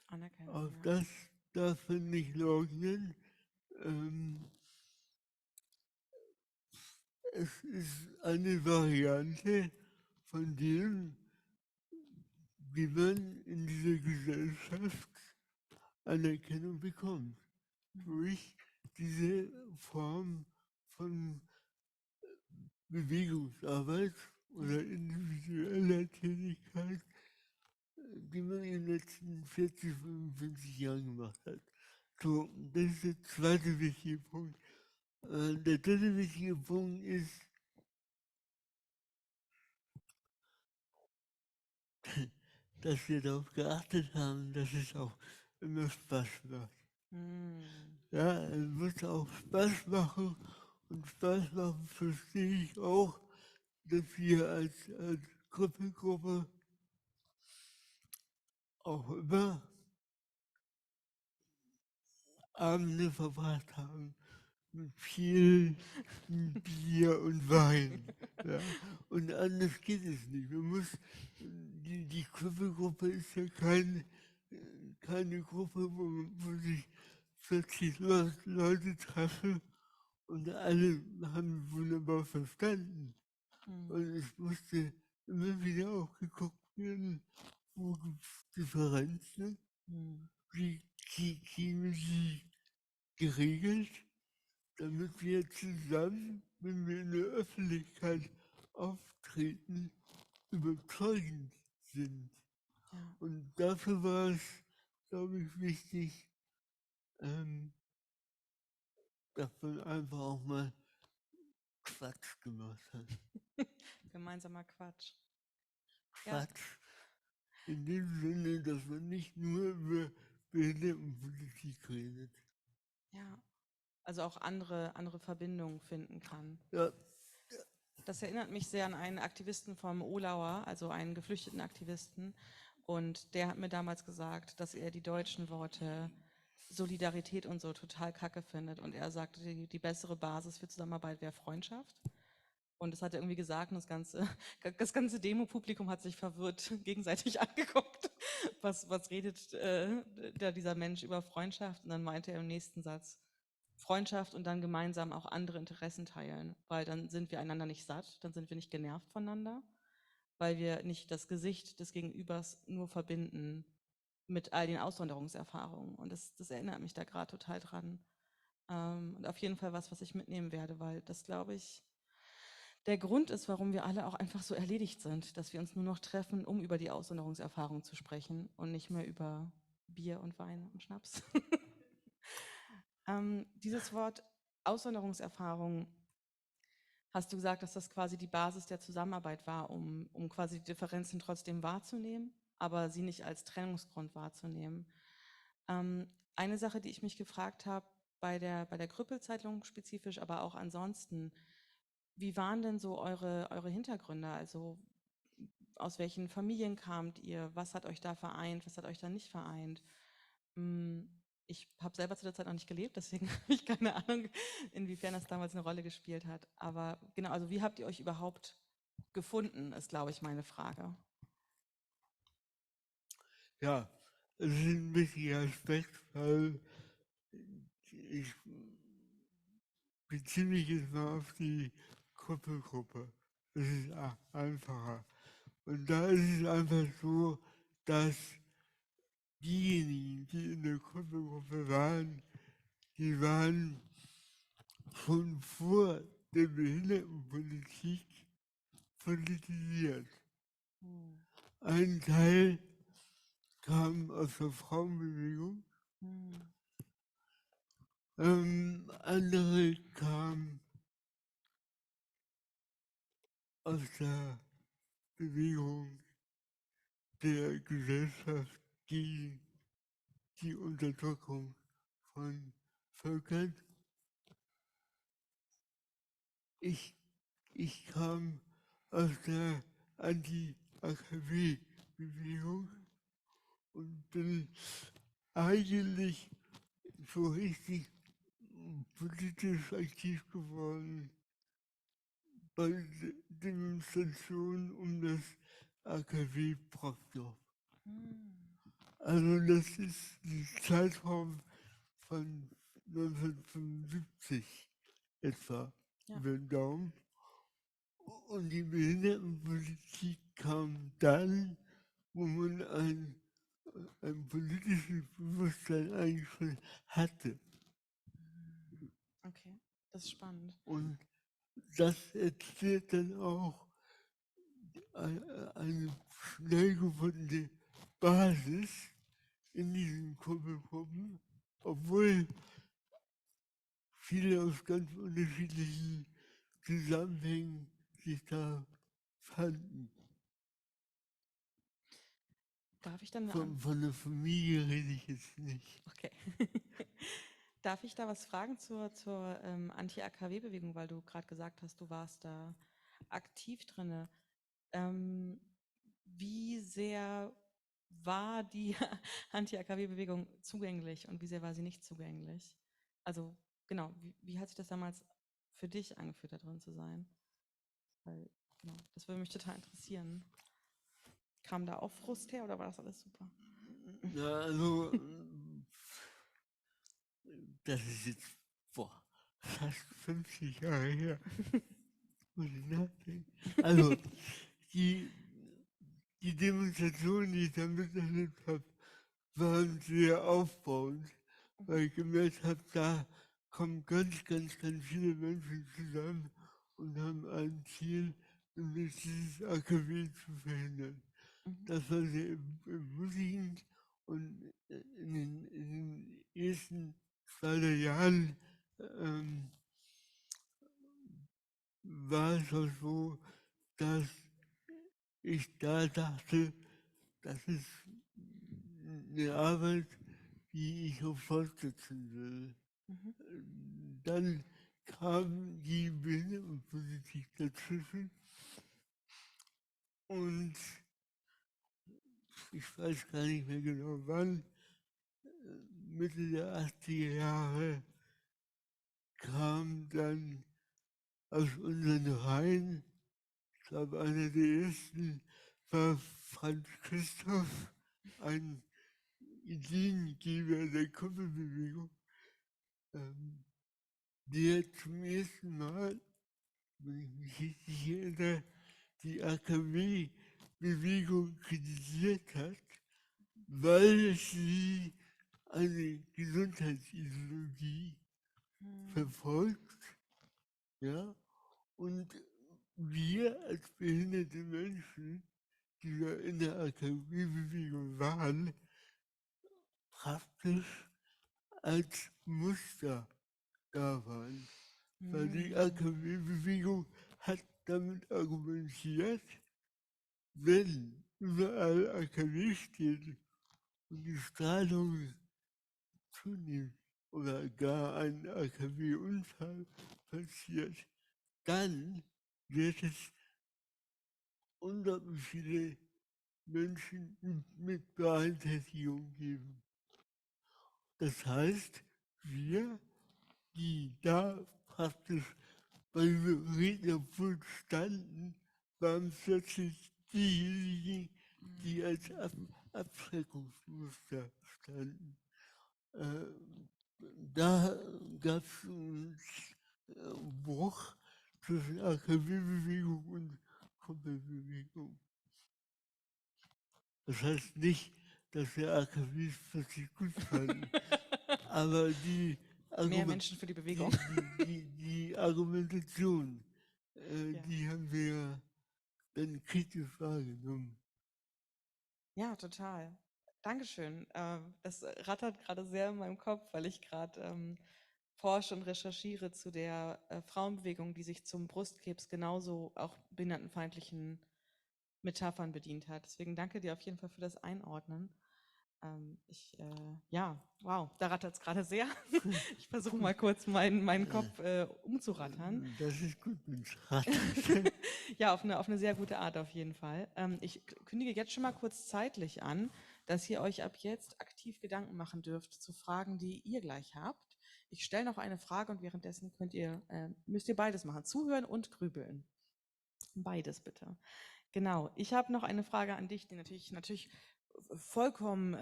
Anerkennung, Auch ja. das darf man nicht leugnen. Ähm, Es ist eine Variante von dem, wie man in dieser Gesellschaft Anerkennung bekommt. Mhm. Durch diese Form von Bewegungsarbeit Ja. oder individueller Tätigkeit, die man in den letzten 40, 45 Jahren gemacht hat. So, das ist der zweite wichtige Punkt. Der dritte wichtige Punkt ist, dass wir darauf geachtet haben, dass es auch immer Spaß macht. Mhm. Ja, es muss auch Spaß machen und Spaß machen verstehe ich auch, dass wir als Gruppe auch immer Abende verbracht haben mit viel Bier und Wein. Ja. Und anders geht es nicht. Man muss, die Gruppe ist ja keine Gruppe, wo sich 40 Leute treffen und alle haben wunderbar verstanden. Mhm. Und es musste immer wieder auch geguckt werden, wo gibt es Differenzen, Mhm. wie kriegen wir sie geregelt, damit wir zusammen, wenn wir in der Öffentlichkeit auftreten, überzeugend sind. Ja. Und dafür war es, glaube ich, wichtig, ähm, dass man einfach auch mal Quatsch gemacht hat. Gemeinsamer Quatsch. Ja. Quatsch in dem Sinne, dass man nicht nur über Behindertenpolitik redet. Ja. Also auch andere Verbindungen finden kann. Ja, Das erinnert mich sehr an einen Aktivisten vom Olauer, also einen geflüchteten Aktivisten. Und der hat mir damals gesagt, dass er die deutschen Worte Solidarität und so total kacke findet. Und er sagte, die bessere Basis für Zusammenarbeit wäre Freundschaft. Und das hat er irgendwie gesagt und das ganze Demo-Publikum hat sich verwirrt gegenseitig angeguckt. Was redet da dieser Mensch über Freundschaft? Und dann meinte er im nächsten Satz, Freundschaft und dann gemeinsam auch andere Interessen teilen, weil dann sind wir einander nicht satt, dann sind wir nicht genervt voneinander, weil wir nicht das Gesicht des Gegenübers nur verbinden mit all den Auswanderungserfahrungen. Und das erinnert mich da gerade total dran. Und auf jeden Fall was ich mitnehmen werde, weil das, glaube ich, der Grund ist, warum wir alle auch einfach so erledigt sind, dass wir uns nur noch treffen, um über die Auswanderungserfahrung zu sprechen und nicht mehr über Bier und Wein und Schnaps. Dieses Wort Auswanderungserfahrung, hast du gesagt, dass das quasi die Basis der Zusammenarbeit war, um quasi die Differenzen trotzdem wahrzunehmen, aber sie nicht als Trennungsgrund wahrzunehmen. Eine Sache, die ich mich gefragt habe, bei der Krüppelzeitung spezifisch, aber auch ansonsten, wie waren denn so eure Hintergründe? Also aus welchen Familien kamt ihr? Was hat euch da vereint? Was hat euch da nicht vereint? Ich habe selber zu der Zeit noch nicht gelebt, deswegen habe ich keine Ahnung, inwiefern das damals eine Rolle gespielt hat. Aber genau, also wie habt ihr euch überhaupt gefunden, ist, glaube ich, meine Frage. Ja, es ist ein wichtiger Aspekt, weil ich beziehe mich jetzt mal auf die Gruppe. Das ist einfacher. Und da ist es einfach so, dass diejenigen, die in der Gruppe waren, die waren schon vor der Behindertenpolitik politisiert. Ein Teil kam aus der Frauenbewegung, andere kamen aus der Bewegung der Gesellschaft gegen die Unterdrückung von Völkern. Ich kam aus der Anti-AKW-Bewegung und bin eigentlich so richtig politisch aktiv geworden bei Demonstrationen um das AKW Brockdorf. Also das ist der Zeitraum von 1975 etwa, über den Daumen. Und die Behindertenpolitik kam dann, wo man ein politisches Bewusstsein eigentlich schon hatte. Okay, das ist spannend. Und das erklärt dann auch eine schnell gefundene Basis in diesen Gruppen, obwohl viele aus ganz unterschiedlichen Zusammenhängen sich da fanden. Darf ich dann Von der Familie rede ich jetzt nicht. Okay. Darf ich da was fragen zur Anti-AKW-Bewegung, weil du gerade gesagt hast, du warst da aktiv drinne. Wie sehr war die Anti-AKW-Bewegung zugänglich und wie sehr war sie nicht zugänglich? Also genau, wie hat sich das damals für dich angefühlt, da drin zu sein? Weil, genau, das würde mich total interessieren. Kam da auch Frust her oder war das alles super? Ja, also, das ist jetzt fast 50 Jahre her. Muss ich nachdenken. Also, die Demonstrationen, die ich da miterlebt habe, waren sehr aufbauend, weil ich gemerkt habe, da kommen ganz viele Menschen zusammen und haben ein Ziel, nämlich dieses AKW zu verhindern. Das war sehr ermutigend und in den ersten 2 Jahren war es auch so, dass ich da dachte, das ist eine Arbeit, die ich auch fortsetzen will. Dann kam die Behindertenpolitik dazwischen und ich weiß gar nicht mehr genau wann, Mitte der 80er Jahre kam dann aus unseren Reihen, ich glaube, einer der ersten war Franz Christoph, ein Ideengeber der Kuppelbewegung, ähm, der zum ersten Mal, wenn ich mich richtig erinnere, die AKW-Bewegung kritisiert hat, weil sie eine Gesundheitsideologie verfolgt, ja, und wir als behinderte Menschen, die wir in der AKW-Bewegung waren, praktisch als Muster da waren. Weil die AKW-Bewegung hat damit argumentiert, wenn überall AKW steht und die Strahlung zunimmt oder gar ein AKW-Unfall passiert, dann wird es unglaublich viele Menschen mit Beeinträchtigung geben. Das heißt, wir, die da praktisch bei diesem Rednerpult standen, waren plötzlich diejenigen, die als Abschreckungsmuster standen. Äh, Da gab es einen Bruch zwischen AKW-Bewegung und Kuppelbewegung. Das heißt nicht, dass wir AKWs plötzlich gut fanden, aber die, Mehr Menschen für die Bewegung. die Argumentation, Ja. die haben wir dann kritisch wahrgenommen. Ja, total. Dankeschön. Das rattert gerade sehr in meinem Kopf, weil ich gerade forsche und recherchiere zu der Frauenbewegung, die sich zum Brustkrebs genauso auch behindertenfeindlichen Metaphern bedient hat. Deswegen danke dir auf jeden Fall für das Einordnen. Ja, wow, da rattert es gerade sehr. Ich versuche mal kurz meinen Kopf umzurattern. Das ist gut, wenn es rattert. Ja, auf eine sehr gute Art auf jeden Fall. Ich kündige jetzt schon mal kurz zeitlich an, dass ihr euch ab jetzt aktiv Gedanken machen dürft zu Fragen, die ihr gleich habt. Ich stelle noch eine Frage und währenddessen müsst ihr beides machen, zuhören und grübeln. Beides bitte. Genau. Ich habe noch eine Frage an dich, die natürlich vollkommen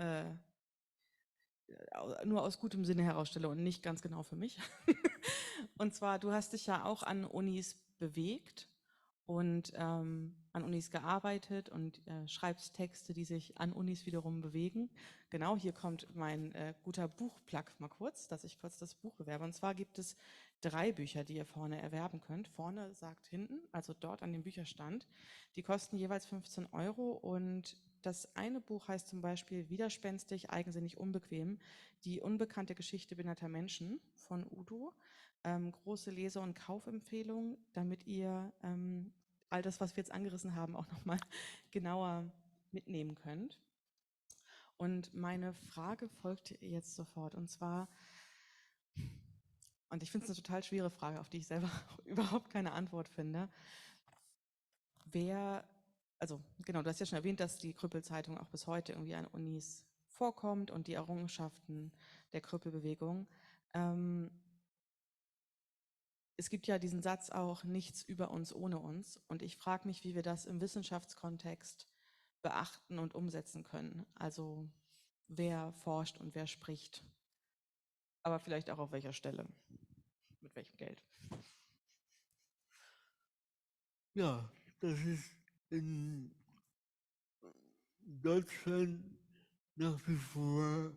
nur aus gutem Sinne herausstelle und nicht ganz genau für mich. Und zwar, du hast dich ja auch an Unis bewegt und an Unis gearbeitet und schreibst Texte, die sich an Unis wiederum bewegen. Genau, hier kommt mein guter Buchplug mal kurz, dass ich kurz das Buch bewerbe. Und zwar gibt es 3 Bücher, die ihr vorne erwerben könnt. Vorne sagt hinten, also dort an dem Bücherstand. Die kosten jeweils 15 Euro und das eine Buch heißt zum Beispiel Widerspenstig, eigensinnig, unbequem, die unbekannte Geschichte behinderter Menschen von Udo. Große Lese- und Kaufempfehlung, damit ihr all das, was wir jetzt angerissen haben, auch nochmal genauer mitnehmen könnt. Und meine Frage folgt jetzt sofort. Und zwar, und ich finde es eine total schwere Frage, auf die ich selber überhaupt keine Antwort finde. Also genau, du hast ja schon erwähnt, dass die Krüppelzeitung auch bis heute irgendwie an Unis vorkommt und die Errungenschaften der Krüppelbewegung. Es gibt ja diesen Satz auch, nichts über uns ohne uns. Und ich frage mich, wie wir das im Wissenschaftskontext beachten und umsetzen können. Also wer forscht und wer spricht. Aber vielleicht auch auf welcher Stelle. Mit welchem Geld. Ja, das ist in Deutschland nach wie vor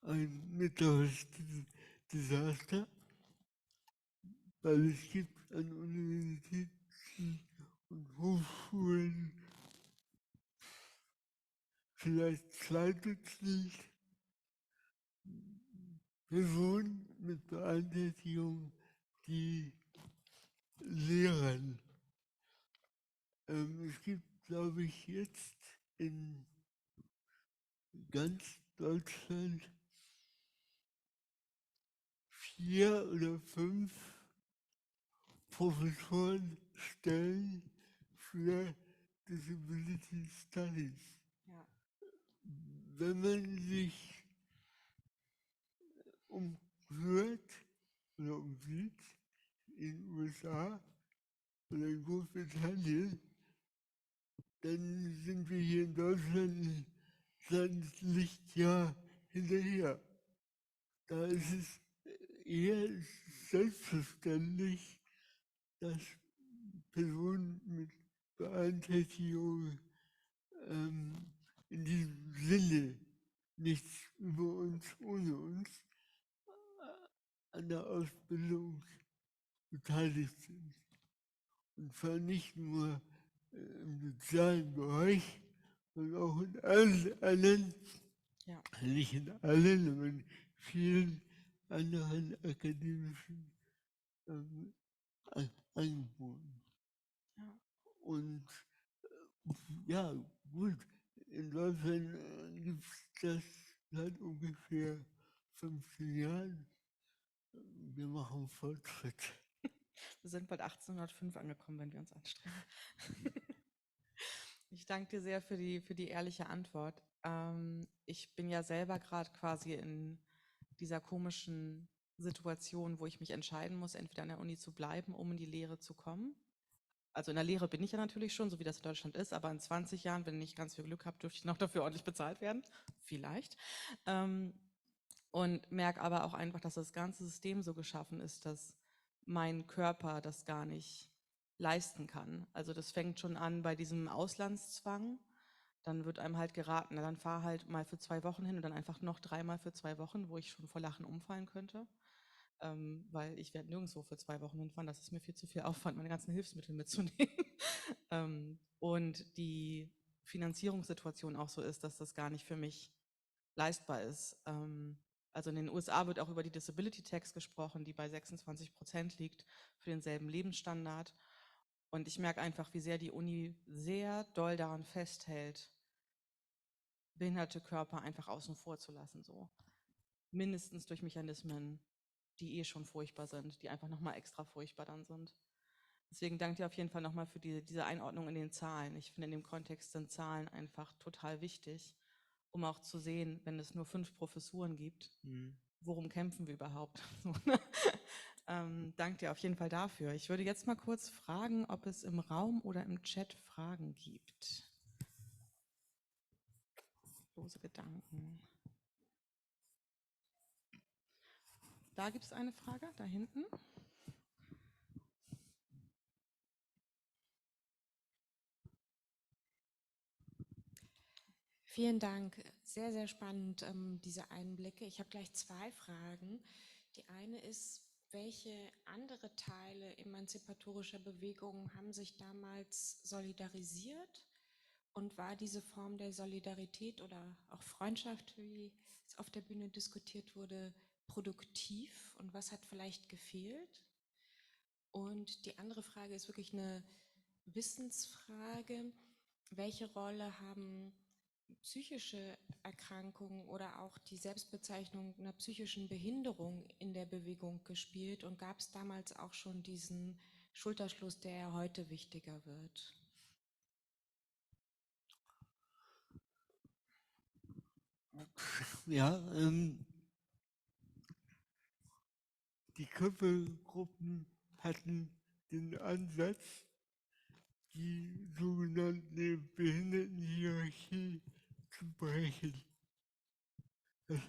ein mittleres Desaster, weil es gibt an Universitäten und Hochschulen vielleicht 2 Dutzend Personen mit Beeinträchtigung, die lehren. Es gibt, glaube ich, jetzt in ganz Deutschland 4 oder 5 Professorenstellen für Disability Studies. Ja. wenn man sich umhört oder umsieht in den USA oder in Großbritannien, dann sind wir hier in Deutschland ein Lichtjahr hinterher. Da ist es eher selbstverständlich, dass Personen mit Beeinträchtigungen in diesem Sinne nichts über uns ohne uns an der Ausbildung beteiligt sind. Und zwar nicht nur im sozialen Bereich, sondern auch in allen anderen, Ja. nicht in allen, aber in vielen anderen akademischen Angeboten. Ja. Und ja, gut, in Deutschland gibt es das seit ungefähr 15 Jahren. Wir machen Fortschritt. Wir sind bald 1805 angekommen, wenn wir uns anstrengen. Ich danke dir sehr für die ehrliche Antwort. Ich bin ja selber gerade quasi in dieser komischen Situation, wo ich mich entscheiden muss, entweder an der Uni zu bleiben, um in die Lehre zu kommen. Also in der Lehre bin ich ja natürlich schon, so wie das in Deutschland ist, aber in 20 Jahren, wenn ich ganz viel Glück habe, dürfte ich noch dafür ordentlich bezahlt werden. Vielleicht. Und merke aber auch einfach, dass das ganze System so geschaffen ist, dass mein Körper das gar nicht leisten kann. Also das fängt schon an bei diesem Auslandszwang. Dann wird einem halt geraten, na, dann fahr halt mal für 2 Wochen hin und dann einfach noch 3-mal für 2 Wochen, wo ich schon vor Lachen umfallen könnte. Weil ich werde nirgendwo für 2 Wochen hinfahren. Das ist mir viel zu viel Aufwand, meine ganzen Hilfsmittel mitzunehmen. Und die Finanzierungssituation auch so ist, dass das gar nicht für mich leistbar ist. Also in den USA wird auch über die Disability Tax gesprochen, die bei 26% liegt für denselben Lebensstandard. Und ich merke einfach, wie sehr die Uni sehr doll daran festhält, behinderte Körper einfach außen vor zu lassen. So. Mindestens durch Mechanismen, die schon furchtbar sind, die einfach nochmal extra furchtbar dann sind. Deswegen danke dir auf jeden Fall nochmal für diese Einordnung in den Zahlen. Ich finde, in dem Kontext sind Zahlen einfach total wichtig, um auch zu sehen, wenn es nur 5 Professuren gibt, worum kämpfen wir überhaupt? Danke dir auf jeden Fall dafür. Ich würde jetzt mal kurz fragen, ob es im Raum oder im Chat Fragen gibt. Lose Gedanken. Da gibt es eine Frage, da hinten. Vielen Dank. Sehr, sehr spannend, diese Einblicke. Ich habe gleich 2 Fragen. Die eine ist, welche andere Teile emanzipatorischer Bewegungen haben sich damals solidarisiert? Und war diese Form der Solidarität oder auch Freundschaft, wie es auf der Bühne diskutiert wurde, produktiv? Und was hat vielleicht gefehlt? Und die andere Frage ist wirklich eine Wissensfrage. Welche Rolle haben psychische Erkrankungen oder auch die Selbstbezeichnung einer psychischen Behinderung in der Bewegung gespielt? Und gab es damals auch schon diesen Schulterschluss, der ja heute wichtiger wird? Ja, die Köppelgruppen hatten den Ansatz, die sogenannte Behindertenhierarchie zu brechen. Das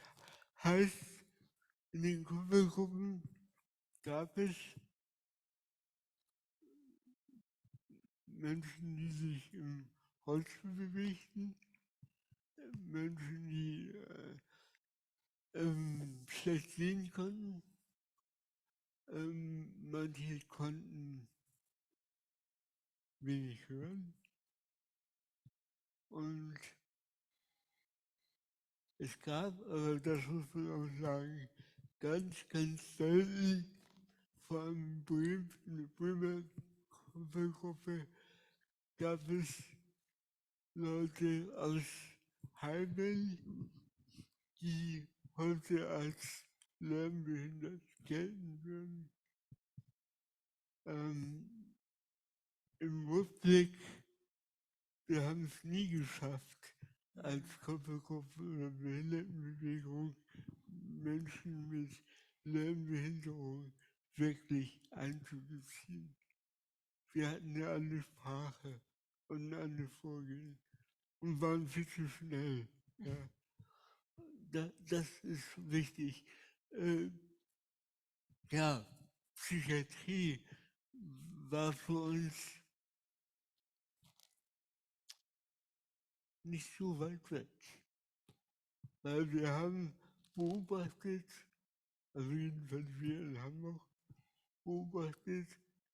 heißt, in den Köppelgruppen gab es Menschen, die sich im Rollstuhl bewegten, Menschen, die schlecht sehen konnten, manche konnten wenig hören und es gab, aber das muss man auch sagen, ganz, ganz selten, vor allem in der Bremer Gruppe, gab es Leute aus Heimen, die heute als lernbehindert gelten würden. Im Rückblick, wir haben es nie geschafft, als Körpergruppe oder Behindertenbewegung Menschen mit Lernbehinderung wirklich einzubeziehen. Wir hatten ja eine Sprache und eine Vorgehen und waren viel zu schnell. Ja. Das ist wichtig. Äh, ja, Psychiatrie war für uns nicht so weit weg, weil wir haben beobachtet, also jedenfalls wir in Hamburg, beobachtet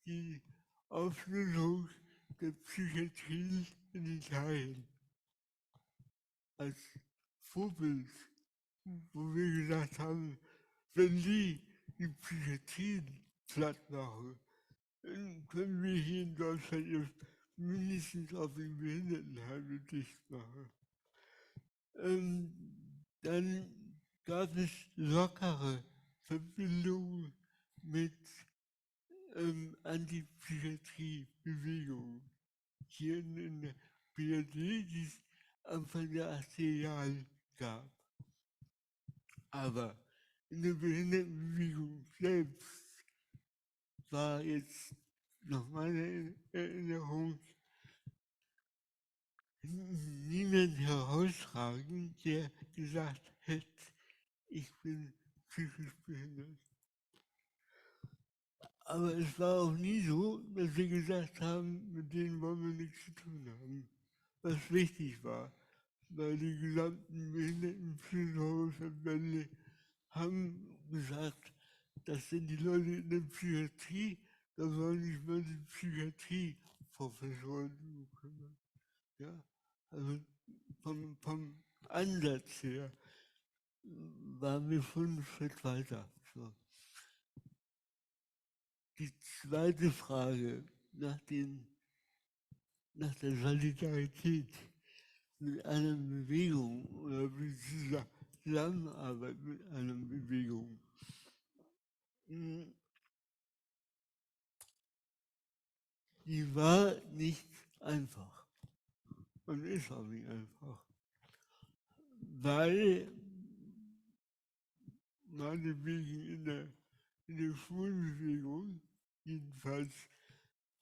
die Auflösung der Psychiatrie in Italien als Vorbild, wo wir gesagt haben, wenn die Psychiatrien platt machen, dann können wir hier in Deutschland jetzt mindestens auf den Behindertenheime dicht machen. Dann gab es lockere Verbindungen mit Antipsychiatrie-Bewegungen hier in der BRD, die es Anfang der 80er Jahre gab. Aber in der Behindertenbewegung selbst war jetzt nach meiner Erinnerung niemand herausragend, der gesagt hätte, ich bin psychisch behindert. Aber es war auch nie so, dass wir gesagt haben, mit denen wollen wir nichts zu tun haben. Was wichtig war, weil die gesamten Behindertenverbände haben gesagt, das sind die Leute in der Psychiatrie, da sollen sich mal die Psychiatrieprofessoren drum kümmern. Ja? Also vom Ansatz her waren wir schon einen Schritt weiter. So. Die zweite Frage nach der Solidarität mit einer Bewegung oder mit dieser Zusammenarbeit mit einer Bewegung. Die war nicht einfach und ist auch nicht einfach, weil meinetwegen in der Schulbewegung, jedenfalls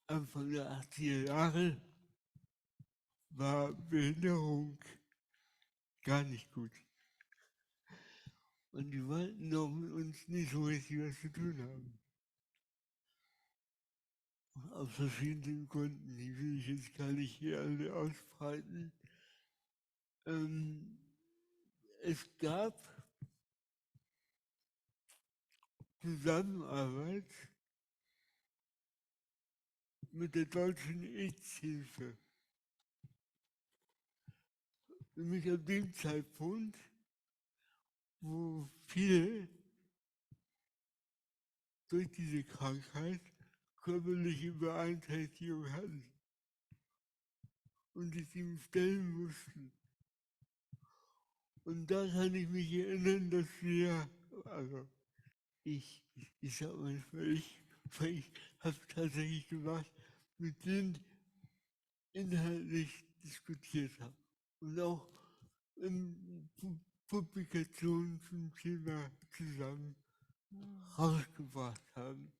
Anfang der 80er Jahre, war Behinderung gar nicht gut. Und die wollten doch mit uns nicht so richtig was zu tun haben. Aus verschiedenen Gründen, die will ich jetzt gar nicht hier alle ausbreiten. Es gab Zusammenarbeit mit der Deutschen AIDS-Hilfe. Nämlich ab dem Zeitpunkt, wo viele durch diese Krankheit körperliche Beeinträchtigung hatten und sich ihm stellen mussten. Und da kann ich mich erinnern, dass wir, also ich sag manchmal weil ich habe tatsächlich gemacht, mit denen inhaltlich diskutiert habe und auch Publikationen zum Thema zusammen rausgebracht haben.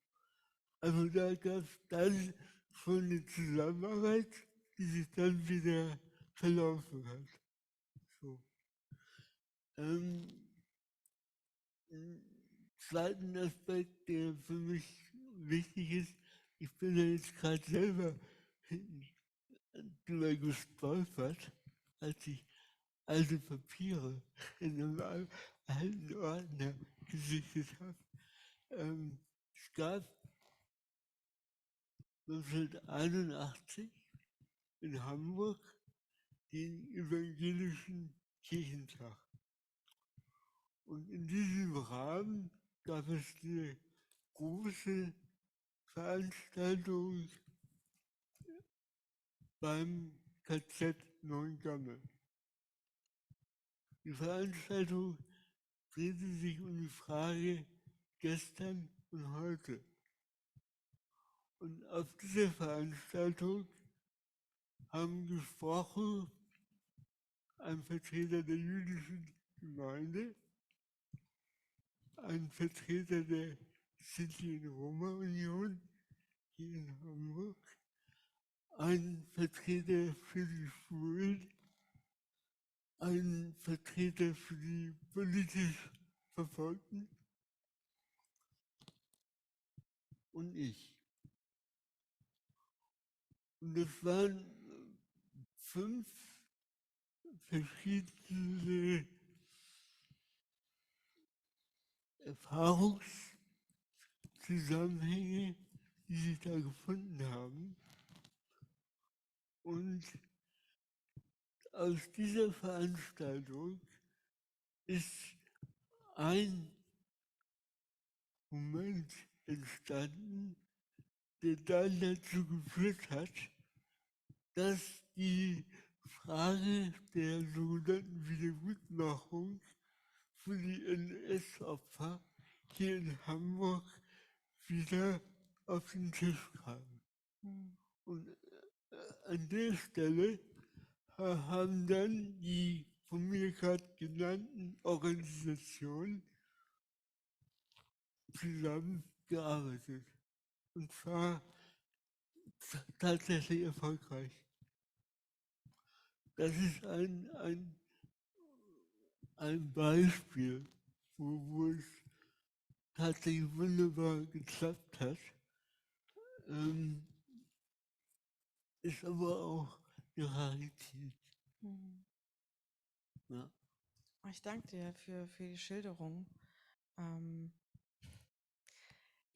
Also da gab es dann schon eine Zusammenarbeit, die sich dann wieder verlaufen hat. So. Zweiten Aspekt, der für mich wichtig ist, ich bin ja jetzt gerade selber drüber gestolpert, als ich alte Papiere in einem alten Ordner gesichtet habe. Es gab 1981 in Hamburg den Evangelischen Kirchentag. Und in diesem Rahmen gab es eine große Veranstaltung beim KZ Neuengamme. Die Veranstaltung drehte sich um die Frage gestern und heute. Und auf dieser Veranstaltung haben gesprochen ein Vertreter der jüdischen Gemeinde, ein Vertreter der Sinti und Roma-Union hier in Hamburg, ein Vertreter für die Schwulen, ein Vertreter für die politisch Verfolgten und ich. Und das waren 5 verschiedene Erfahrungszusammenhänge, die sich da gefunden haben. Und aus dieser Veranstaltung ist ein Moment entstanden, der dann dazu geführt hat, dass die Frage der sogenannten Wiedergutmachung für die NS-Opfer hier in Hamburg wieder auf den Tisch kam. Und an der Stelle haben dann die von mir gerade genannten Organisationen zusammengearbeitet. Und zwar tatsächlich erfolgreich. Das ist ein Beispiel, wo es tatsächlich wunderbar geklappt hat. Ist aber auch eine Rarität. Ja. Ich danke dir für die Schilderung.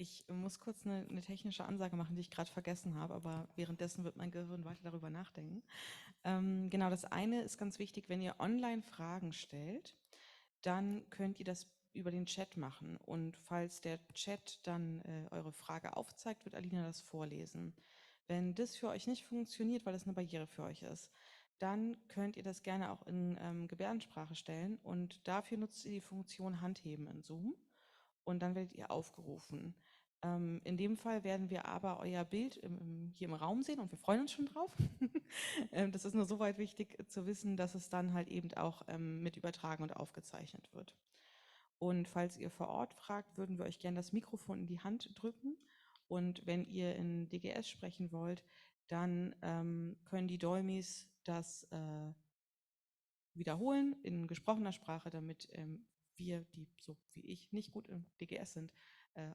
Ich muss kurz eine technische Ansage machen, die ich gerade vergessen habe, aber währenddessen wird mein Gehirn weiter darüber nachdenken. Genau, das eine ist ganz wichtig, wenn ihr online Fragen stellt, dann könnt ihr das über den Chat machen. Und falls der Chat dann eure Frage aufzeigt, wird Alina das vorlesen. Wenn das für euch nicht funktioniert, weil das eine Barriere für euch ist, dann könnt ihr das gerne auch in Gebärdensprache stellen. Und dafür nutzt ihr die Funktion Handheben in Zoom. Und dann werdet ihr aufgerufen. In dem Fall werden wir aber euer Bild hier im Raum sehen und wir freuen uns schon drauf. Das ist nur soweit wichtig zu wissen, dass es dann halt eben auch mit übertragen und aufgezeichnet wird. Und falls ihr vor Ort fragt, würden wir euch gerne das Mikrofon in die Hand drücken. Und wenn ihr in DGS sprechen wollt, dann können die Dolmis das wiederholen in gesprochener Sprache, damit wir, die so wie ich nicht gut im DGS sind,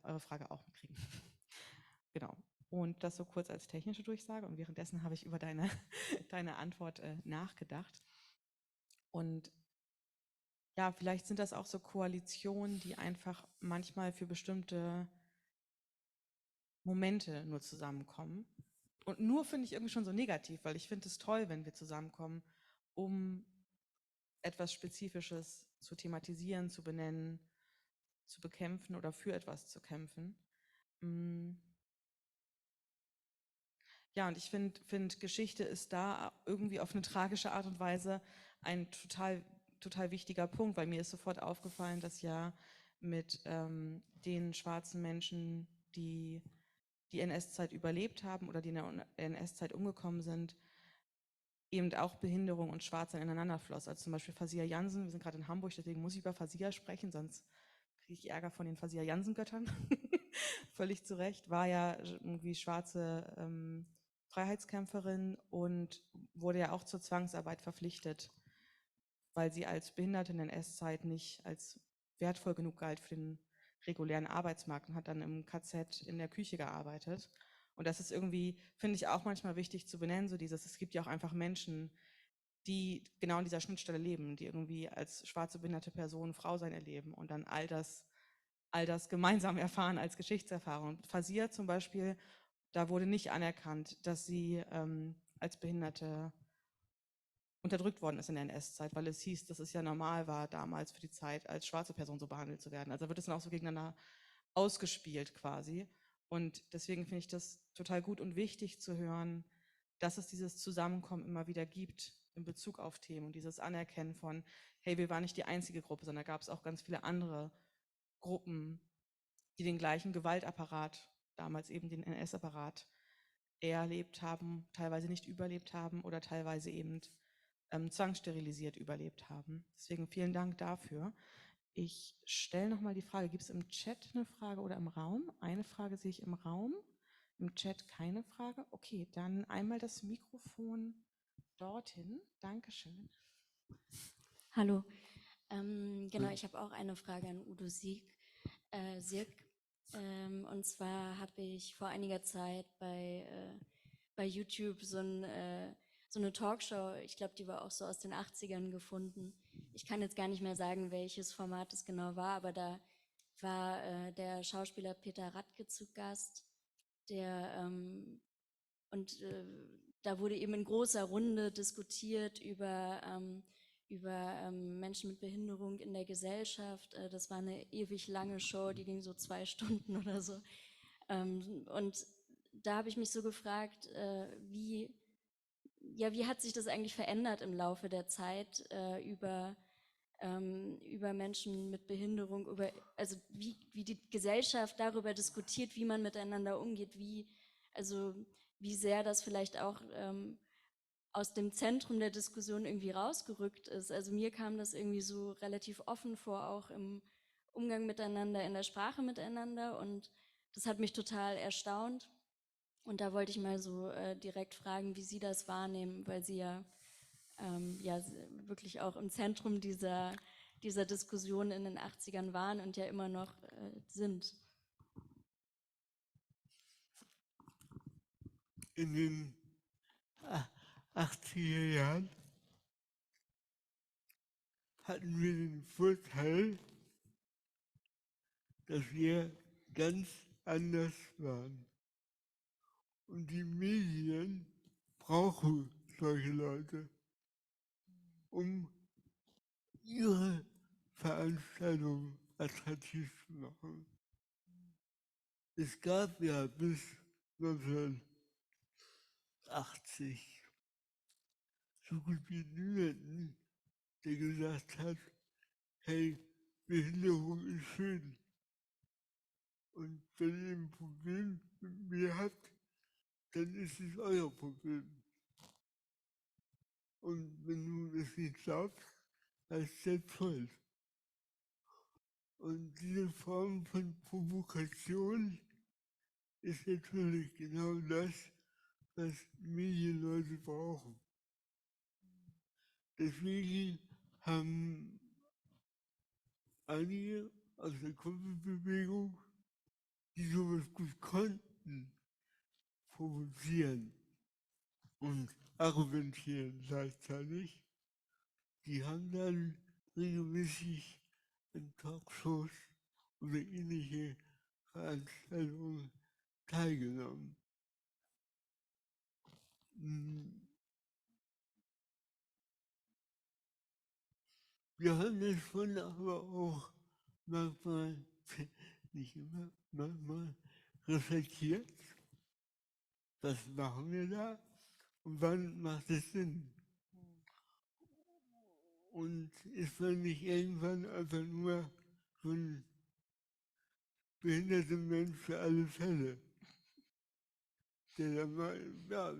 eure Frage auch mitkriegen. Genau. Und das so kurz als technische Durchsage. Und währenddessen habe ich über deine Antwort nachgedacht. Und ja, vielleicht sind das auch so Koalitionen, die einfach manchmal für bestimmte Momente nur zusammenkommen. Und nur finde ich irgendwie schon so negativ, weil ich finde es toll, wenn wir zusammenkommen, um etwas Spezifisches zu thematisieren, zu benennen, zu bekämpfen oder für etwas zu kämpfen. Ja, und ich finde, Geschichte ist da irgendwie auf eine tragische Art und Weise ein total wichtiger Punkt, weil mir ist sofort aufgefallen, dass ja mit den schwarzen Menschen, die die NS-Zeit überlebt haben oder die in der NS-Zeit umgekommen sind, eben auch Behinderung und Schwarz ineinander floss. Also zum Beispiel Fazia Jansen, wir sind gerade in Hamburg, deswegen muss ich über Fazia sprechen, sonst kriege ich Ärger von den Fazia Jansen-Göttern. Völlig zu Recht, war ja irgendwie schwarze Freiheitskämpferin und wurde ja auch zur Zwangsarbeit verpflichtet, weil sie als Behinderte in der NS-Zeit nicht als wertvoll genug galt für den regulären Arbeitsmarkt und hat dann im KZ in der Küche gearbeitet. Und das ist irgendwie, finde ich, auch manchmal wichtig zu benennen, so dieses, es gibt ja auch einfach Menschen, die genau an dieser Schnittstelle leben, die irgendwie als schwarze behinderte Person Frau sein erleben und dann all das gemeinsam erfahren als Geschichtserfahrung. Fazia zum Beispiel, da wurde nicht anerkannt, dass sie als Behinderte unterdrückt worden ist in der NS-Zeit, weil es hieß, dass es ja normal war, damals für die Zeit als schwarze Person so behandelt zu werden. Also wird es dann auch so gegeneinander ausgespielt quasi. Und deswegen finde ich das total gut und wichtig zu hören, dass es dieses Zusammenkommen immer wieder gibt in Bezug auf Themen und dieses Anerkennen von, hey, wir waren nicht die einzige Gruppe, sondern da gab es auch ganz viele andere Gruppen, die den gleichen Gewaltapparat, damals eben den NS-Apparat, erlebt haben, teilweise nicht überlebt haben oder teilweise eben zwangssterilisiert überlebt haben. Deswegen vielen Dank dafür. Ich stelle nochmal die Frage, gibt es im Chat eine Frage oder im Raum? Eine Frage sehe ich im Raum, im Chat keine Frage. Okay, dann einmal das Mikrofon dorthin. Dankeschön. Hallo. Genau, ich habe auch eine Frage an Udo Sirk. Und zwar habe ich vor einiger Zeit bei YouTube so eine Talkshow, ich glaube, die war auch so aus den 80ern gefunden. Ich kann jetzt gar nicht mehr sagen, welches Format es genau war, aber da war der Schauspieler Peter Radke zu Gast, und da wurde eben in großer Runde diskutiert über Menschen mit Behinderung in der Gesellschaft. Das war eine ewig lange Show, die ging so 2 Stunden oder so. Und da habe ich mich so gefragt, wie hat sich das eigentlich verändert im Laufe der Zeit über Menschen mit Behinderung, also wie die Gesellschaft darüber diskutiert, wie man miteinander umgeht, wie sehr das vielleicht auch aus dem Zentrum der Diskussion irgendwie rausgerückt ist. Also mir kam das irgendwie so relativ offen vor, auch im Umgang miteinander, in der Sprache miteinander, und das hat mich total erstaunt. Und da wollte ich mal so direkt fragen, wie Sie das wahrnehmen, weil Sie ja wirklich auch im Zentrum dieser Diskussion in den 80ern waren und ja immer noch sind. In den 80er Jahren hatten wir den Vorteil, dass wir ganz anders waren. Und die Medien brauchen solche Leute, um ihre Veranstaltung attraktiv zu machen. Es gab ja bis 1980 so gut wie niemanden, der gesagt hat, hey, Behinderung ist schön. Und wenn ihr ein Problem mit mir habt, dann ist es euer Problem. Und wenn du das nicht glaubst, dann ist das schuld. Und diese Form von Provokation ist natürlich genau das, was Medienleute brauchen. Deswegen haben einige aus der Kunstbewegung, die sowas gut konnten, provozieren und argumentieren gleichzeitig, die haben dann regelmäßig in Talkshows oder ähnliche Veranstaltungen teilgenommen. Wir haben das schon aber auch manchmal, nicht immer, manchmal reflektiert. Was machen wir da und wann macht es Sinn? Und ist man nicht irgendwann einfach nur so ein behinderter Mensch für alle Fälle, der dann mal, ja,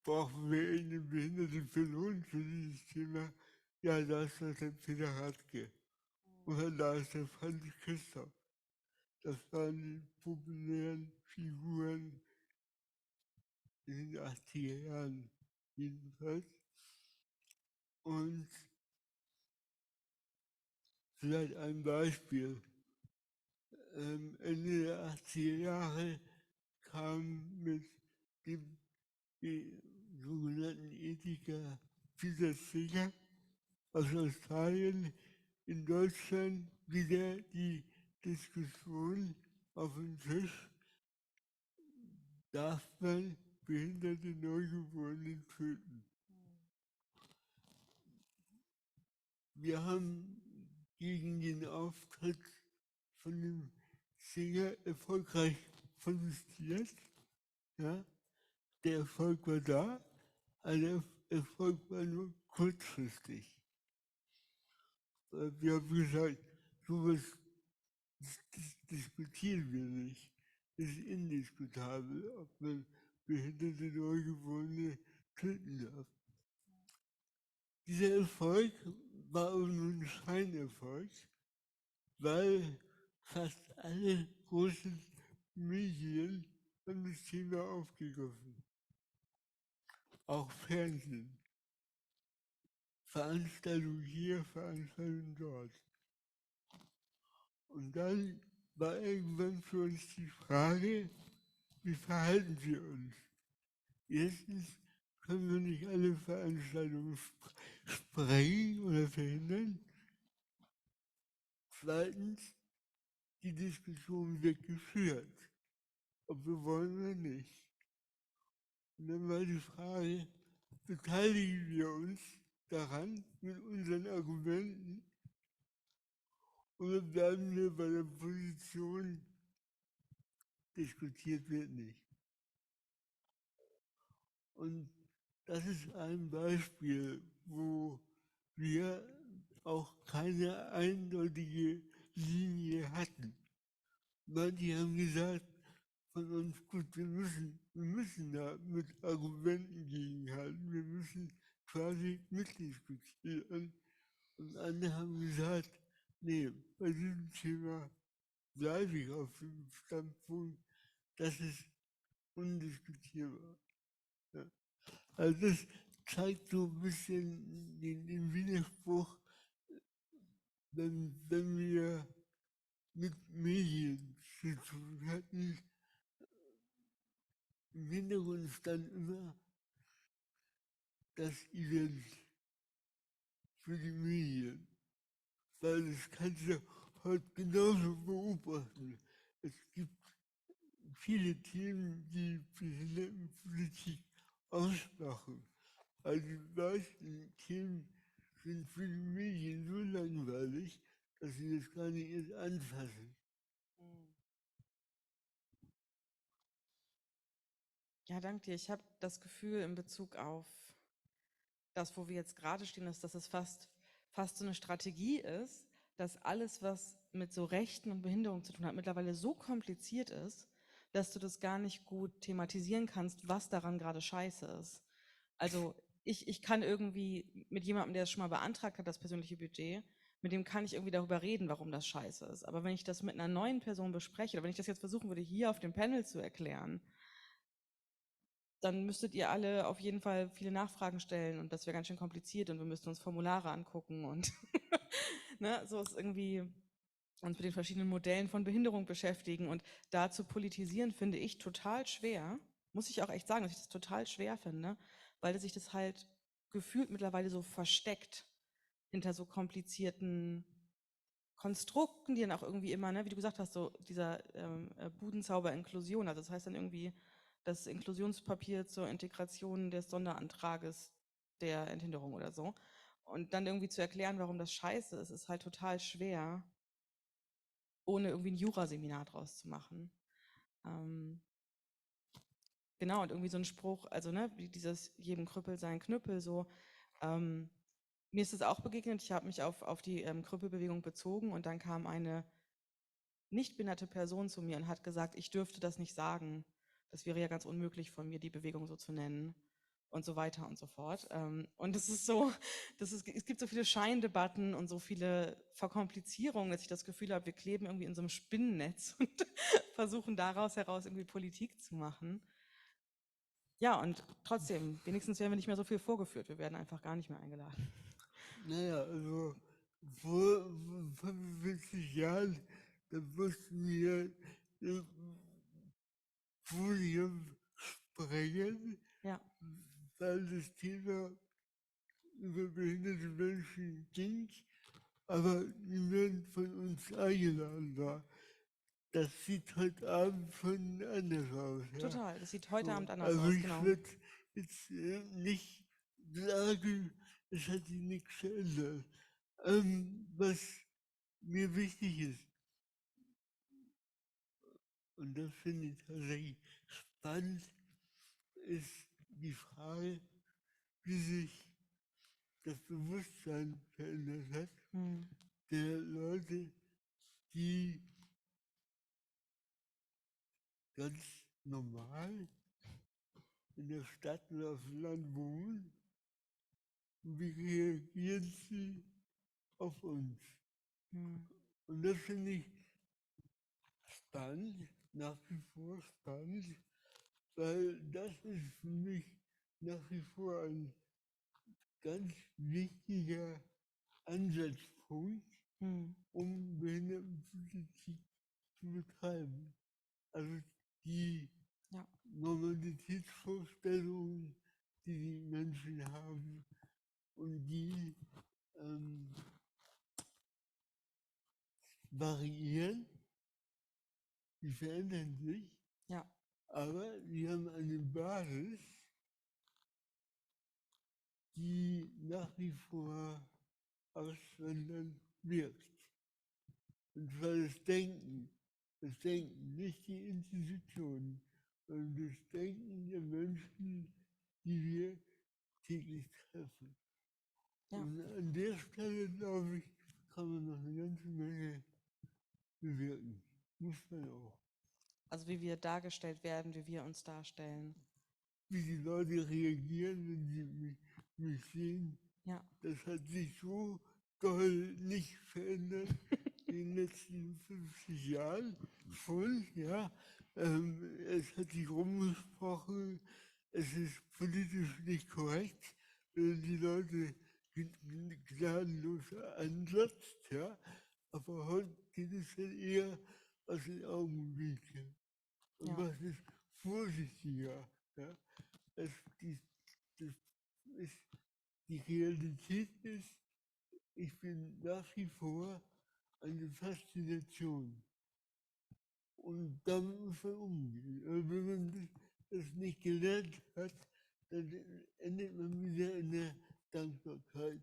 brauchen wir irgendeine behinderte Person für dieses Thema? Ja, da ist das der Peter Radke. Oder da ist der Franz Christoph. Das waren die populären Figuren in den 80er Jahren jedenfalls. Und vielleicht ein Beispiel. Ende der 80er Jahre kam mit dem sogenannten Ethiker Peter Singer aus Australien in Deutschland wieder die Diskussion auf den Tisch, darf man behinderte Neugeborene töten. Wir haben gegen den Auftritt von dem Singer erfolgreich protestiert. Ja? Der Erfolg war da, aber der Erfolg war nur kurzfristig. Wir haben gesagt, sowas diskutieren wir nicht. Es ist indiskutabel, ob man behinderte Neugeborene töten darf. Dieser Erfolg war aber nur ein Scheinerfolg, weil fast alle großen Medien haben das Thema aufgegriffen. Auch Fernsehen. Veranstaltung hier, Veranstaltung dort. Und dann war irgendwann für uns die Frage, wie verhalten wir uns? Erstens können wir nicht alle Veranstaltungen sprengen oder verhindern. Zweitens, die Diskussion wird geführt, ob wir wollen oder nicht. Und dann war die Frage, beteiligen wir uns daran mit unseren Argumenten oder bleiben wir bei der Position, diskutiert wird nicht. Und das ist ein Beispiel, wo wir auch keine eindeutige Linie hatten. Manche haben gesagt von uns, gut, wir müssen da mit Argumenten gegenhalten, wir müssen quasi mitdiskutieren. Und andere haben gesagt, nee, bei diesem Thema bleibe ich auf dem Standpunkt, das ist undiskutierbar. Ja. Also das zeigt so ein bisschen den Widerspruch, wenn wir mit Medien zu tun hatten. Im Hintergrund stand immer das Event für die Medien, weil das kannst du heute genauso beobachten. Es gibt viele Themen, die Behindertenpolitik ausmachen. Also die meisten Themen sind für die Medien so langweilig, dass sie das gar nicht erst anfassen. Ja, danke dir. Ich habe das Gefühl in Bezug auf das, wo wir jetzt gerade stehen, ist, dass es fast so eine Strategie ist, dass alles, was mit so Rechten und Behinderung zu tun hat, mittlerweile so kompliziert ist, dass du das gar nicht gut thematisieren kannst, was daran gerade scheiße ist. Also ich kann irgendwie mit jemandem, der es schon mal beantragt hat, das persönliche Budget, mit dem kann ich irgendwie darüber reden, warum das scheiße ist. Aber wenn ich das mit einer neuen Person bespreche, oder wenn ich das jetzt versuchen würde, hier auf dem Panel zu erklären, dann müsstet ihr alle auf jeden Fall viele Nachfragen stellen und das wäre ganz schön kompliziert und wir müssten uns Formulare angucken und ne, so ist irgendwie uns mit den verschiedenen Modellen von Behinderung beschäftigen und da zu politisieren, finde ich total schwer. Muss ich auch echt sagen, dass ich das total schwer finde, weil sich das halt gefühlt mittlerweile so versteckt hinter so komplizierten Konstrukten, die dann auch irgendwie immer, ne, wie du gesagt hast, so dieser Budenzauber Inklusion, also das heißt dann irgendwie das Inklusionspapier zur Integration des Sonderantrages der Enthinderung oder so. Und dann irgendwie zu erklären, warum das scheiße ist, ist halt total schwer, ohne irgendwie ein Juraseminar draus zu machen. Genau, und irgendwie so ein Spruch, also ne, wie dieses jedem Krüppel sein Knüppel, so, mir ist es auch begegnet, ich habe mich auf die Krüppelbewegung bezogen und dann kam eine nicht behinderte Person zu mir und hat gesagt, ich dürfte das nicht sagen. Das wäre ja ganz unmöglich von mir, die Bewegung so zu nennen und so weiter und so fort. Und es ist so, es gibt so viele Scheindebatten und so viele Verkomplizierungen, dass ich das Gefühl habe, wir kleben irgendwie in so einem Spinnennetz und versuchen daraus heraus irgendwie Politik zu machen. Ja, und trotzdem, wenigstens werden wir nicht mehr so viel vorgeführt. Wir werden einfach gar nicht mehr eingeladen. Naja, also vor 45 Jahren, da mussten wir Podium sprengen, Ja, weil das Thema über behinderte Menschen ging, aber niemand von uns eingeladen war. Das sieht heute Abend schon anders aus. Ja. total. Das sieht heute So, Abend anders also aus, ich genau. würde jetzt nicht sagen, es hat sich nichts verändert. Was mir wichtig ist, und das finde ich tatsächlich spannend, ist die Frage, wie sich das Bewusstsein verändert hat Hm. der Leute, die ganz normal in der Stadt oder auf dem Land wohnen, wie reagieren sie auf uns. Hm. Und das finde ich spannend, nach wie vor spannend, weil das ist für mich nach wie vor ein ganz wichtiger Ansatzpunkt, Hm. um Behindertenpolitik zu betreiben. Also die Ja. Normalitätsvorstellungen, die die Menschen haben und die variieren, die verändern sich, Ja. aber sie haben eine Basis, die nach wie vor auswandern wirkt. Und zwar das Denken, nicht die Institutionen, sondern das Denken der Menschen, die wir täglich treffen. Ja. Und an der Stelle, glaube ich, kann man noch eine ganze Menge bewirken. Muss man auch. Also wie wir dargestellt werden, wie wir uns darstellen. Wie die Leute reagieren, wenn sie mich sehen, Ja. das hat sich so doll nicht verändert in den letzten 50 Jahren. Voll, ja. Es hat sich rumgesprochen, es ist politisch nicht korrekt, wenn die Leute gnadenlos ansetzt, ja. Aber heute geht es dann eher aus den Augenwinkeln. Und Ja. was ist vorsichtiger, ja. Das ist, die Realität ist, ich bin nach wie vor eine Faszination. Und damit muss man umgehen. Aber wenn man das nicht gelernt hat, dann endet man wieder in der Dankbarkeit.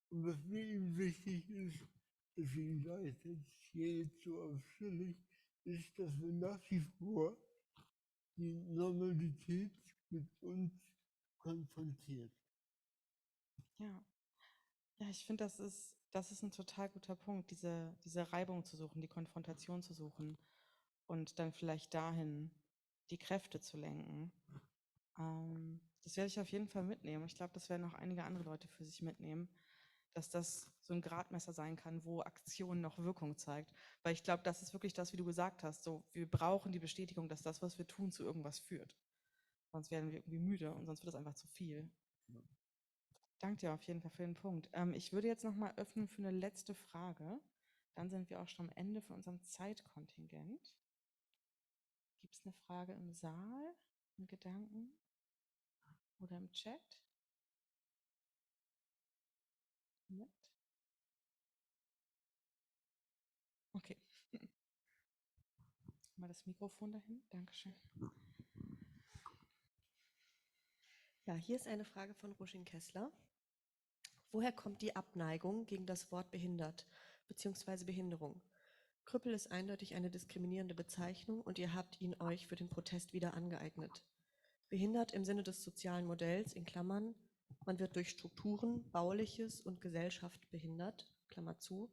Und was mir eben wichtig ist, deswegen sage ich das hier jetzt so ausführlich, ist, dass man nach wie vor die Normalität mit uns konfrontiert. Ja. Ja, ich finde, das ist ein total guter Punkt, diese Reibung zu suchen, die Konfrontation zu suchen und dann vielleicht dahin die Kräfte zu lenken. Das werde ich auf jeden Fall mitnehmen. Ich glaube, das werden auch einige andere Leute für sich mitnehmen, dass das so ein Gradmesser sein kann, wo Aktion noch Wirkung zeigt. Weil ich glaube, das ist wirklich das, wie du gesagt hast, so, wir brauchen die Bestätigung, dass das, was wir tun, zu irgendwas führt. Sonst werden wir irgendwie müde und sonst wird das einfach zu viel. Danke dir auf jeden Fall für den Punkt. Ich würde jetzt nochmal öffnen für eine letzte Frage. Dann sind wir auch schon am Ende von unserem Zeitkontingent. Gibt es eine Frage im Saal, einen Gedanken oder im Chat? Moment. Okay. Mal das Mikrofon dahin. Dankeschön. Ja, hier ist eine Frage von Ruschin Kessler. Woher kommt die Abneigung gegen das Wort behindert bzw. Behinderung? Krüppel ist eindeutig eine diskriminierende Bezeichnung und ihr habt ihn euch für den Protest wieder angeeignet. Behindert im Sinne des sozialen Modells, in Klammern, man wird durch Strukturen, Bauliches und Gesellschaft behindert, Klammer zu,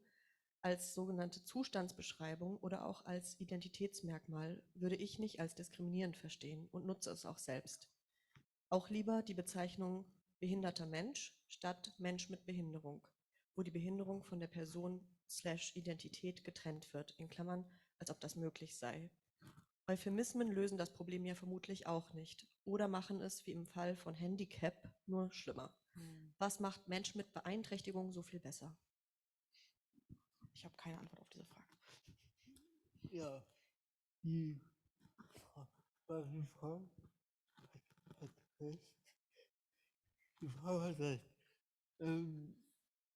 als sogenannte Zustandsbeschreibung oder auch als Identitätsmerkmal würde ich nicht als diskriminierend verstehen und nutze es auch selbst. Auch lieber die Bezeichnung behinderter Mensch statt Mensch mit Behinderung, wo die Behinderung von der Person/Identität getrennt wird, in Klammern, als ob das möglich sei. Euphemismen lösen das Problem ja vermutlich auch nicht oder machen es, wie im Fall von Handicap, nur schlimmer. Was macht Mensch mit Beeinträchtigung so viel besser? Ich habe keine Antwort auf diese Frage. Ja, die Frau hat recht. Die Frau hat recht.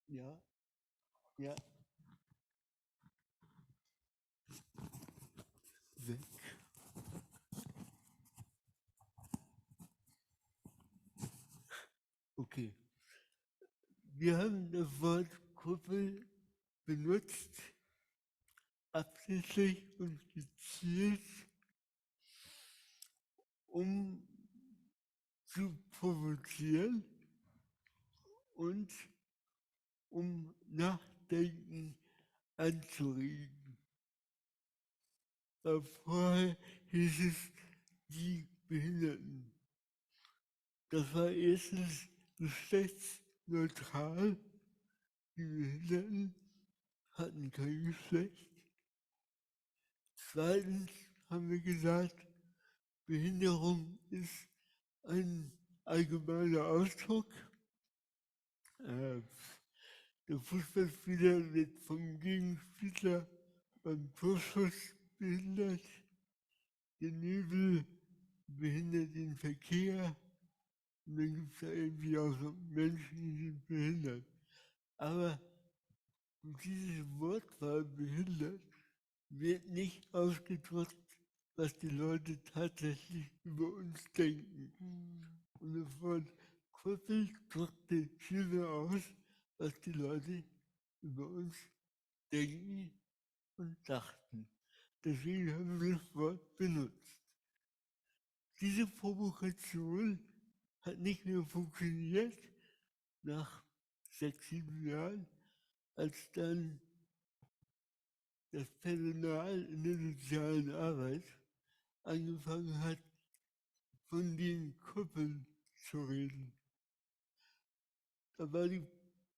Ja, ja. Weg. Okay. Wir haben das Wort Kuppel benutzt, absichtlich und gezielt, um zu provozieren und um Nachdenken anzuregen. Vorher hieß es die Behinderten. Das war erstens geschlechtsneutral. Die Behinderten hatten kein Geschlecht. Zweitens haben wir gesagt, Behinderung ist ein allgemeiner Ausdruck. Der Fußballspieler wird vom Gegenspieler beim Torschuss behindert. Der Nebel behindert den Verkehr. Und dann gibt es ja irgendwie auch so Menschen, die sind behindert. Aber diese Wortwahl behindert wird nicht ausgedrückt, was die Leute tatsächlich über uns denken. Und das Wort Krüppel drückte viel mehr aus, was die Leute über uns denken und dachten. Deswegen haben wir das Wort benutzt. Diese Provokation hat nicht mehr funktioniert nach 6, 7 Jahren, als dann das Personal in der sozialen Arbeit angefangen hat, von den Kuppeln zu reden. Da war die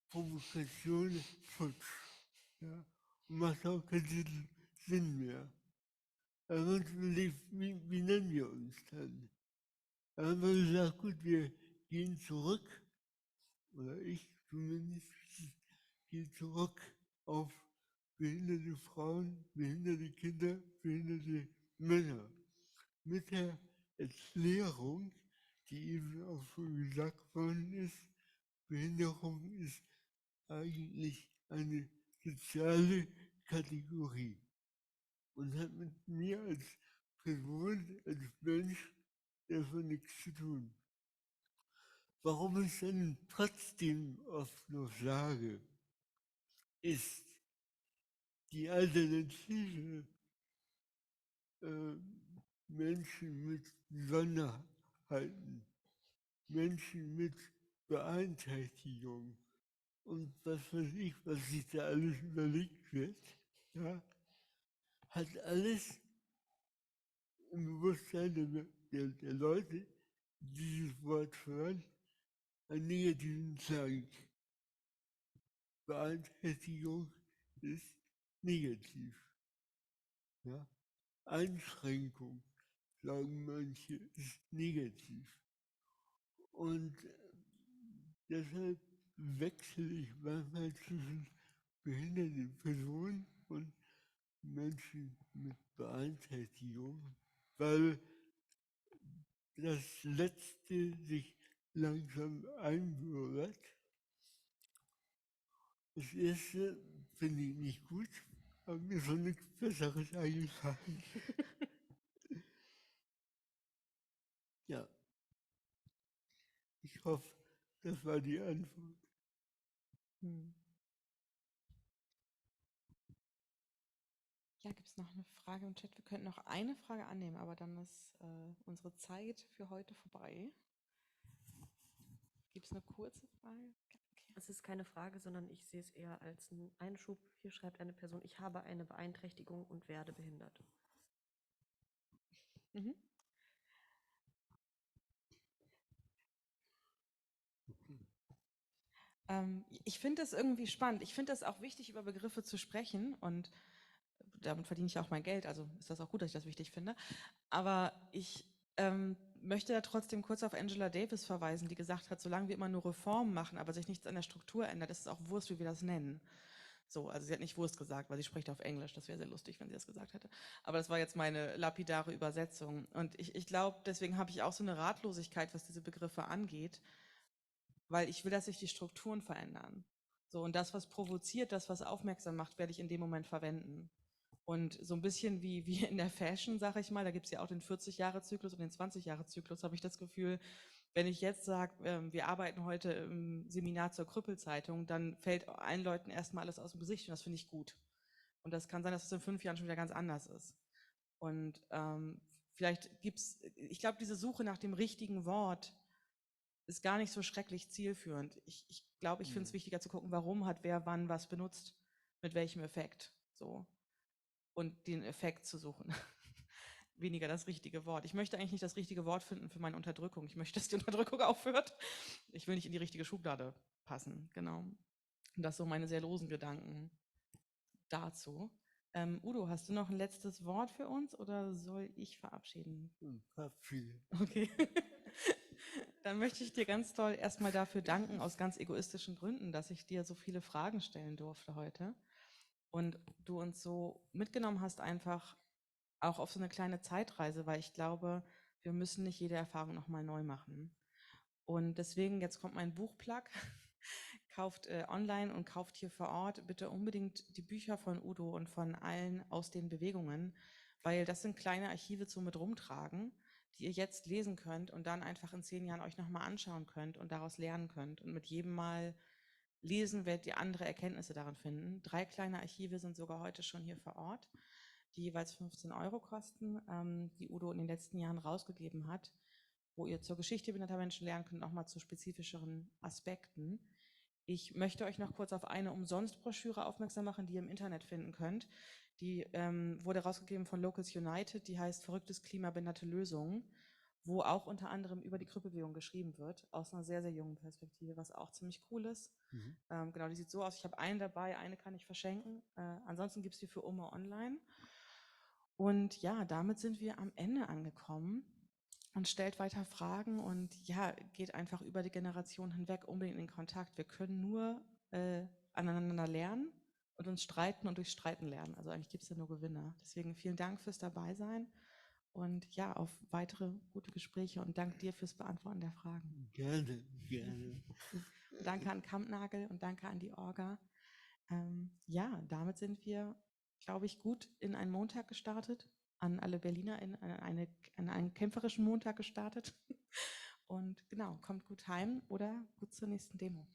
Provokation futsch. Ja, und macht auch keinen Sinn mehr. Da haben wir uns überlegt, wie nennen wir uns dann? Da haben wir gesagt, gut, wir gehen zurück, oder ich zumindest, gehe zurück auf behinderte Frauen, behinderte Kinder, behinderte Männer. Mit der Erklärung, die eben auch schon gesagt worden ist, Behinderung ist eigentlich eine soziale Kategorie und hat mit mir als Person, als Mensch davon nichts zu tun. Warum ich dann trotzdem oft noch sage, ist die Alternative Menschen mit Besonderheiten, Menschen mit Beeinträchtigung und was weiß ich, was sich da alles überlegt wird, ja, hat alles im Bewusstsein der Leute, die dieses Wort hören, einen negativen Klang. Beeinträchtigung ist negativ. Ja? Einschränkung, sagen manche, ist negativ. Und deshalb wechsle ich manchmal zwischen behinderten Personen und Menschen mit Beeinträchtigung, weil das Letzte sich langsam einbürgert. Das Erste finde ich nicht gut, aber mir ist noch nichts Besseres eingefallen. Ja, ich hoffe, das war die Antwort. Ja, gibt es noch eine Frage im Chat? Wir könnten noch eine Frage annehmen, aber dann ist unsere Zeit für heute vorbei. Gibt es eine kurze Frage? Okay. Es ist keine Frage, sondern ich sehe es eher als einen Einschub. Hier schreibt eine Person, ich habe eine Beeinträchtigung und werde behindert. Mhm. Ich finde es irgendwie spannend. Ich finde es auch wichtig, über Begriffe zu sprechen und damit verdiene ich auch mein Geld, also ist das auch gut, dass ich das wichtig finde. Aber ich möchte da trotzdem kurz auf Angela Davis verweisen, die gesagt hat, solange wir immer nur Reformen machen, aber sich nichts an der Struktur ändert, ist es auch Wurst, wie wir das nennen. So, also sie hat nicht Wurst gesagt, weil sie spricht auf Englisch. Das wäre sehr lustig, wenn sie das gesagt hätte. Aber das war jetzt meine lapidare Übersetzung. Und ich glaube, deswegen habe ich auch so eine Ratlosigkeit, was diese Begriffe angeht, weil ich will, dass sich die Strukturen verändern. So, und das, was provoziert, das, was aufmerksam macht, werde ich in dem Moment verwenden. Und so ein bisschen wie in der Fashion, sage ich mal, da gibt es ja auch den 40-Jahre-Zyklus und den 20-Jahre-Zyklus, habe ich das Gefühl, wenn ich jetzt sage, wir arbeiten heute im Seminar zur Krüppelzeitung, dann fällt allen Leuten erstmal alles aus dem Gesicht und das finde ich gut. Und das kann sein, dass es in 5 Jahren schon wieder ganz anders ist. Und vielleicht ich glaube, diese Suche nach dem richtigen Wort ist gar nicht so schrecklich zielführend. Ich glaube, ich finde es wichtiger zu gucken, warum hat wer wann was benutzt, mit welchem Effekt. So. Und den Effekt zu suchen. weniger das richtige Wort. Ich möchte eigentlich nicht das richtige Wort finden für meine Unterdrückung. Ich möchte, dass die Unterdrückung aufhört. Ich will nicht in die richtige Schublade passen, genau. Und das so meine sehr losen Gedanken dazu. Udo, hast du noch ein letztes Wort für uns oder soll ich verabschieden? Papier. Okay. Dann möchte ich dir ganz toll erstmal dafür danken, aus ganz egoistischen Gründen, dass ich dir so viele Fragen stellen durfte heute und du uns so mitgenommen hast, einfach auch auf so eine kleine Zeitreise, weil ich glaube, wir müssen nicht jede Erfahrung nochmal neu machen. Und deswegen, jetzt kommt mein Buchplug. Kauft online und kauft hier vor Ort bitte unbedingt die Bücher von Udo und von allen aus den Bewegungen, weil das sind kleine Archive zum mit rumtragen, die ihr jetzt lesen könnt und dann einfach in 10 Jahren euch nochmal anschauen könnt und daraus lernen könnt. Und mit jedem Mal lesen werdet ihr andere Erkenntnisse darin finden. 3 kleine Archive sind sogar heute schon hier vor Ort, die jeweils 15 € kosten, die Udo in den letzten Jahren rausgegeben hat, wo ihr zur Geschichte behinderter Menschen lernen könnt, nochmal zu spezifischeren Aspekten. Ich möchte euch noch kurz auf eine Umsonstbroschüre aufmerksam machen, die ihr im Internet finden könnt. Die wurde rausgegeben von Locals United, die heißt Verrücktes Klima, behinderte Lösungen, wo auch unter anderem über die Kryptobewegung geschrieben wird, aus einer sehr, sehr jungen Perspektive, was auch ziemlich cool ist. Genau, die sieht so aus. Ich habe eine dabei, eine kann ich verschenken. Ansonsten gibt es die für Oma online. Und ja, damit sind wir am Ende angekommen. Und stellt weiter Fragen und ja, geht einfach über die Generation hinweg unbedingt in Kontakt. Wir können nur aneinander lernen und uns streiten und durch Streiten lernen. Also eigentlich gibt es ja nur Gewinner. Deswegen vielen Dank fürs Dabeisein und ja, auf weitere gute Gespräche und danke dir fürs Beantworten der Fragen. Gerne, gerne. Und danke an Kampnagel und danke an die Orga. Ja, damit sind wir, glaube ich, gut in einen Montag gestartet, an alle Berliner in einen kämpferischen Montag gestartet. Und genau, kommt gut heim oder gut zur nächsten Demo.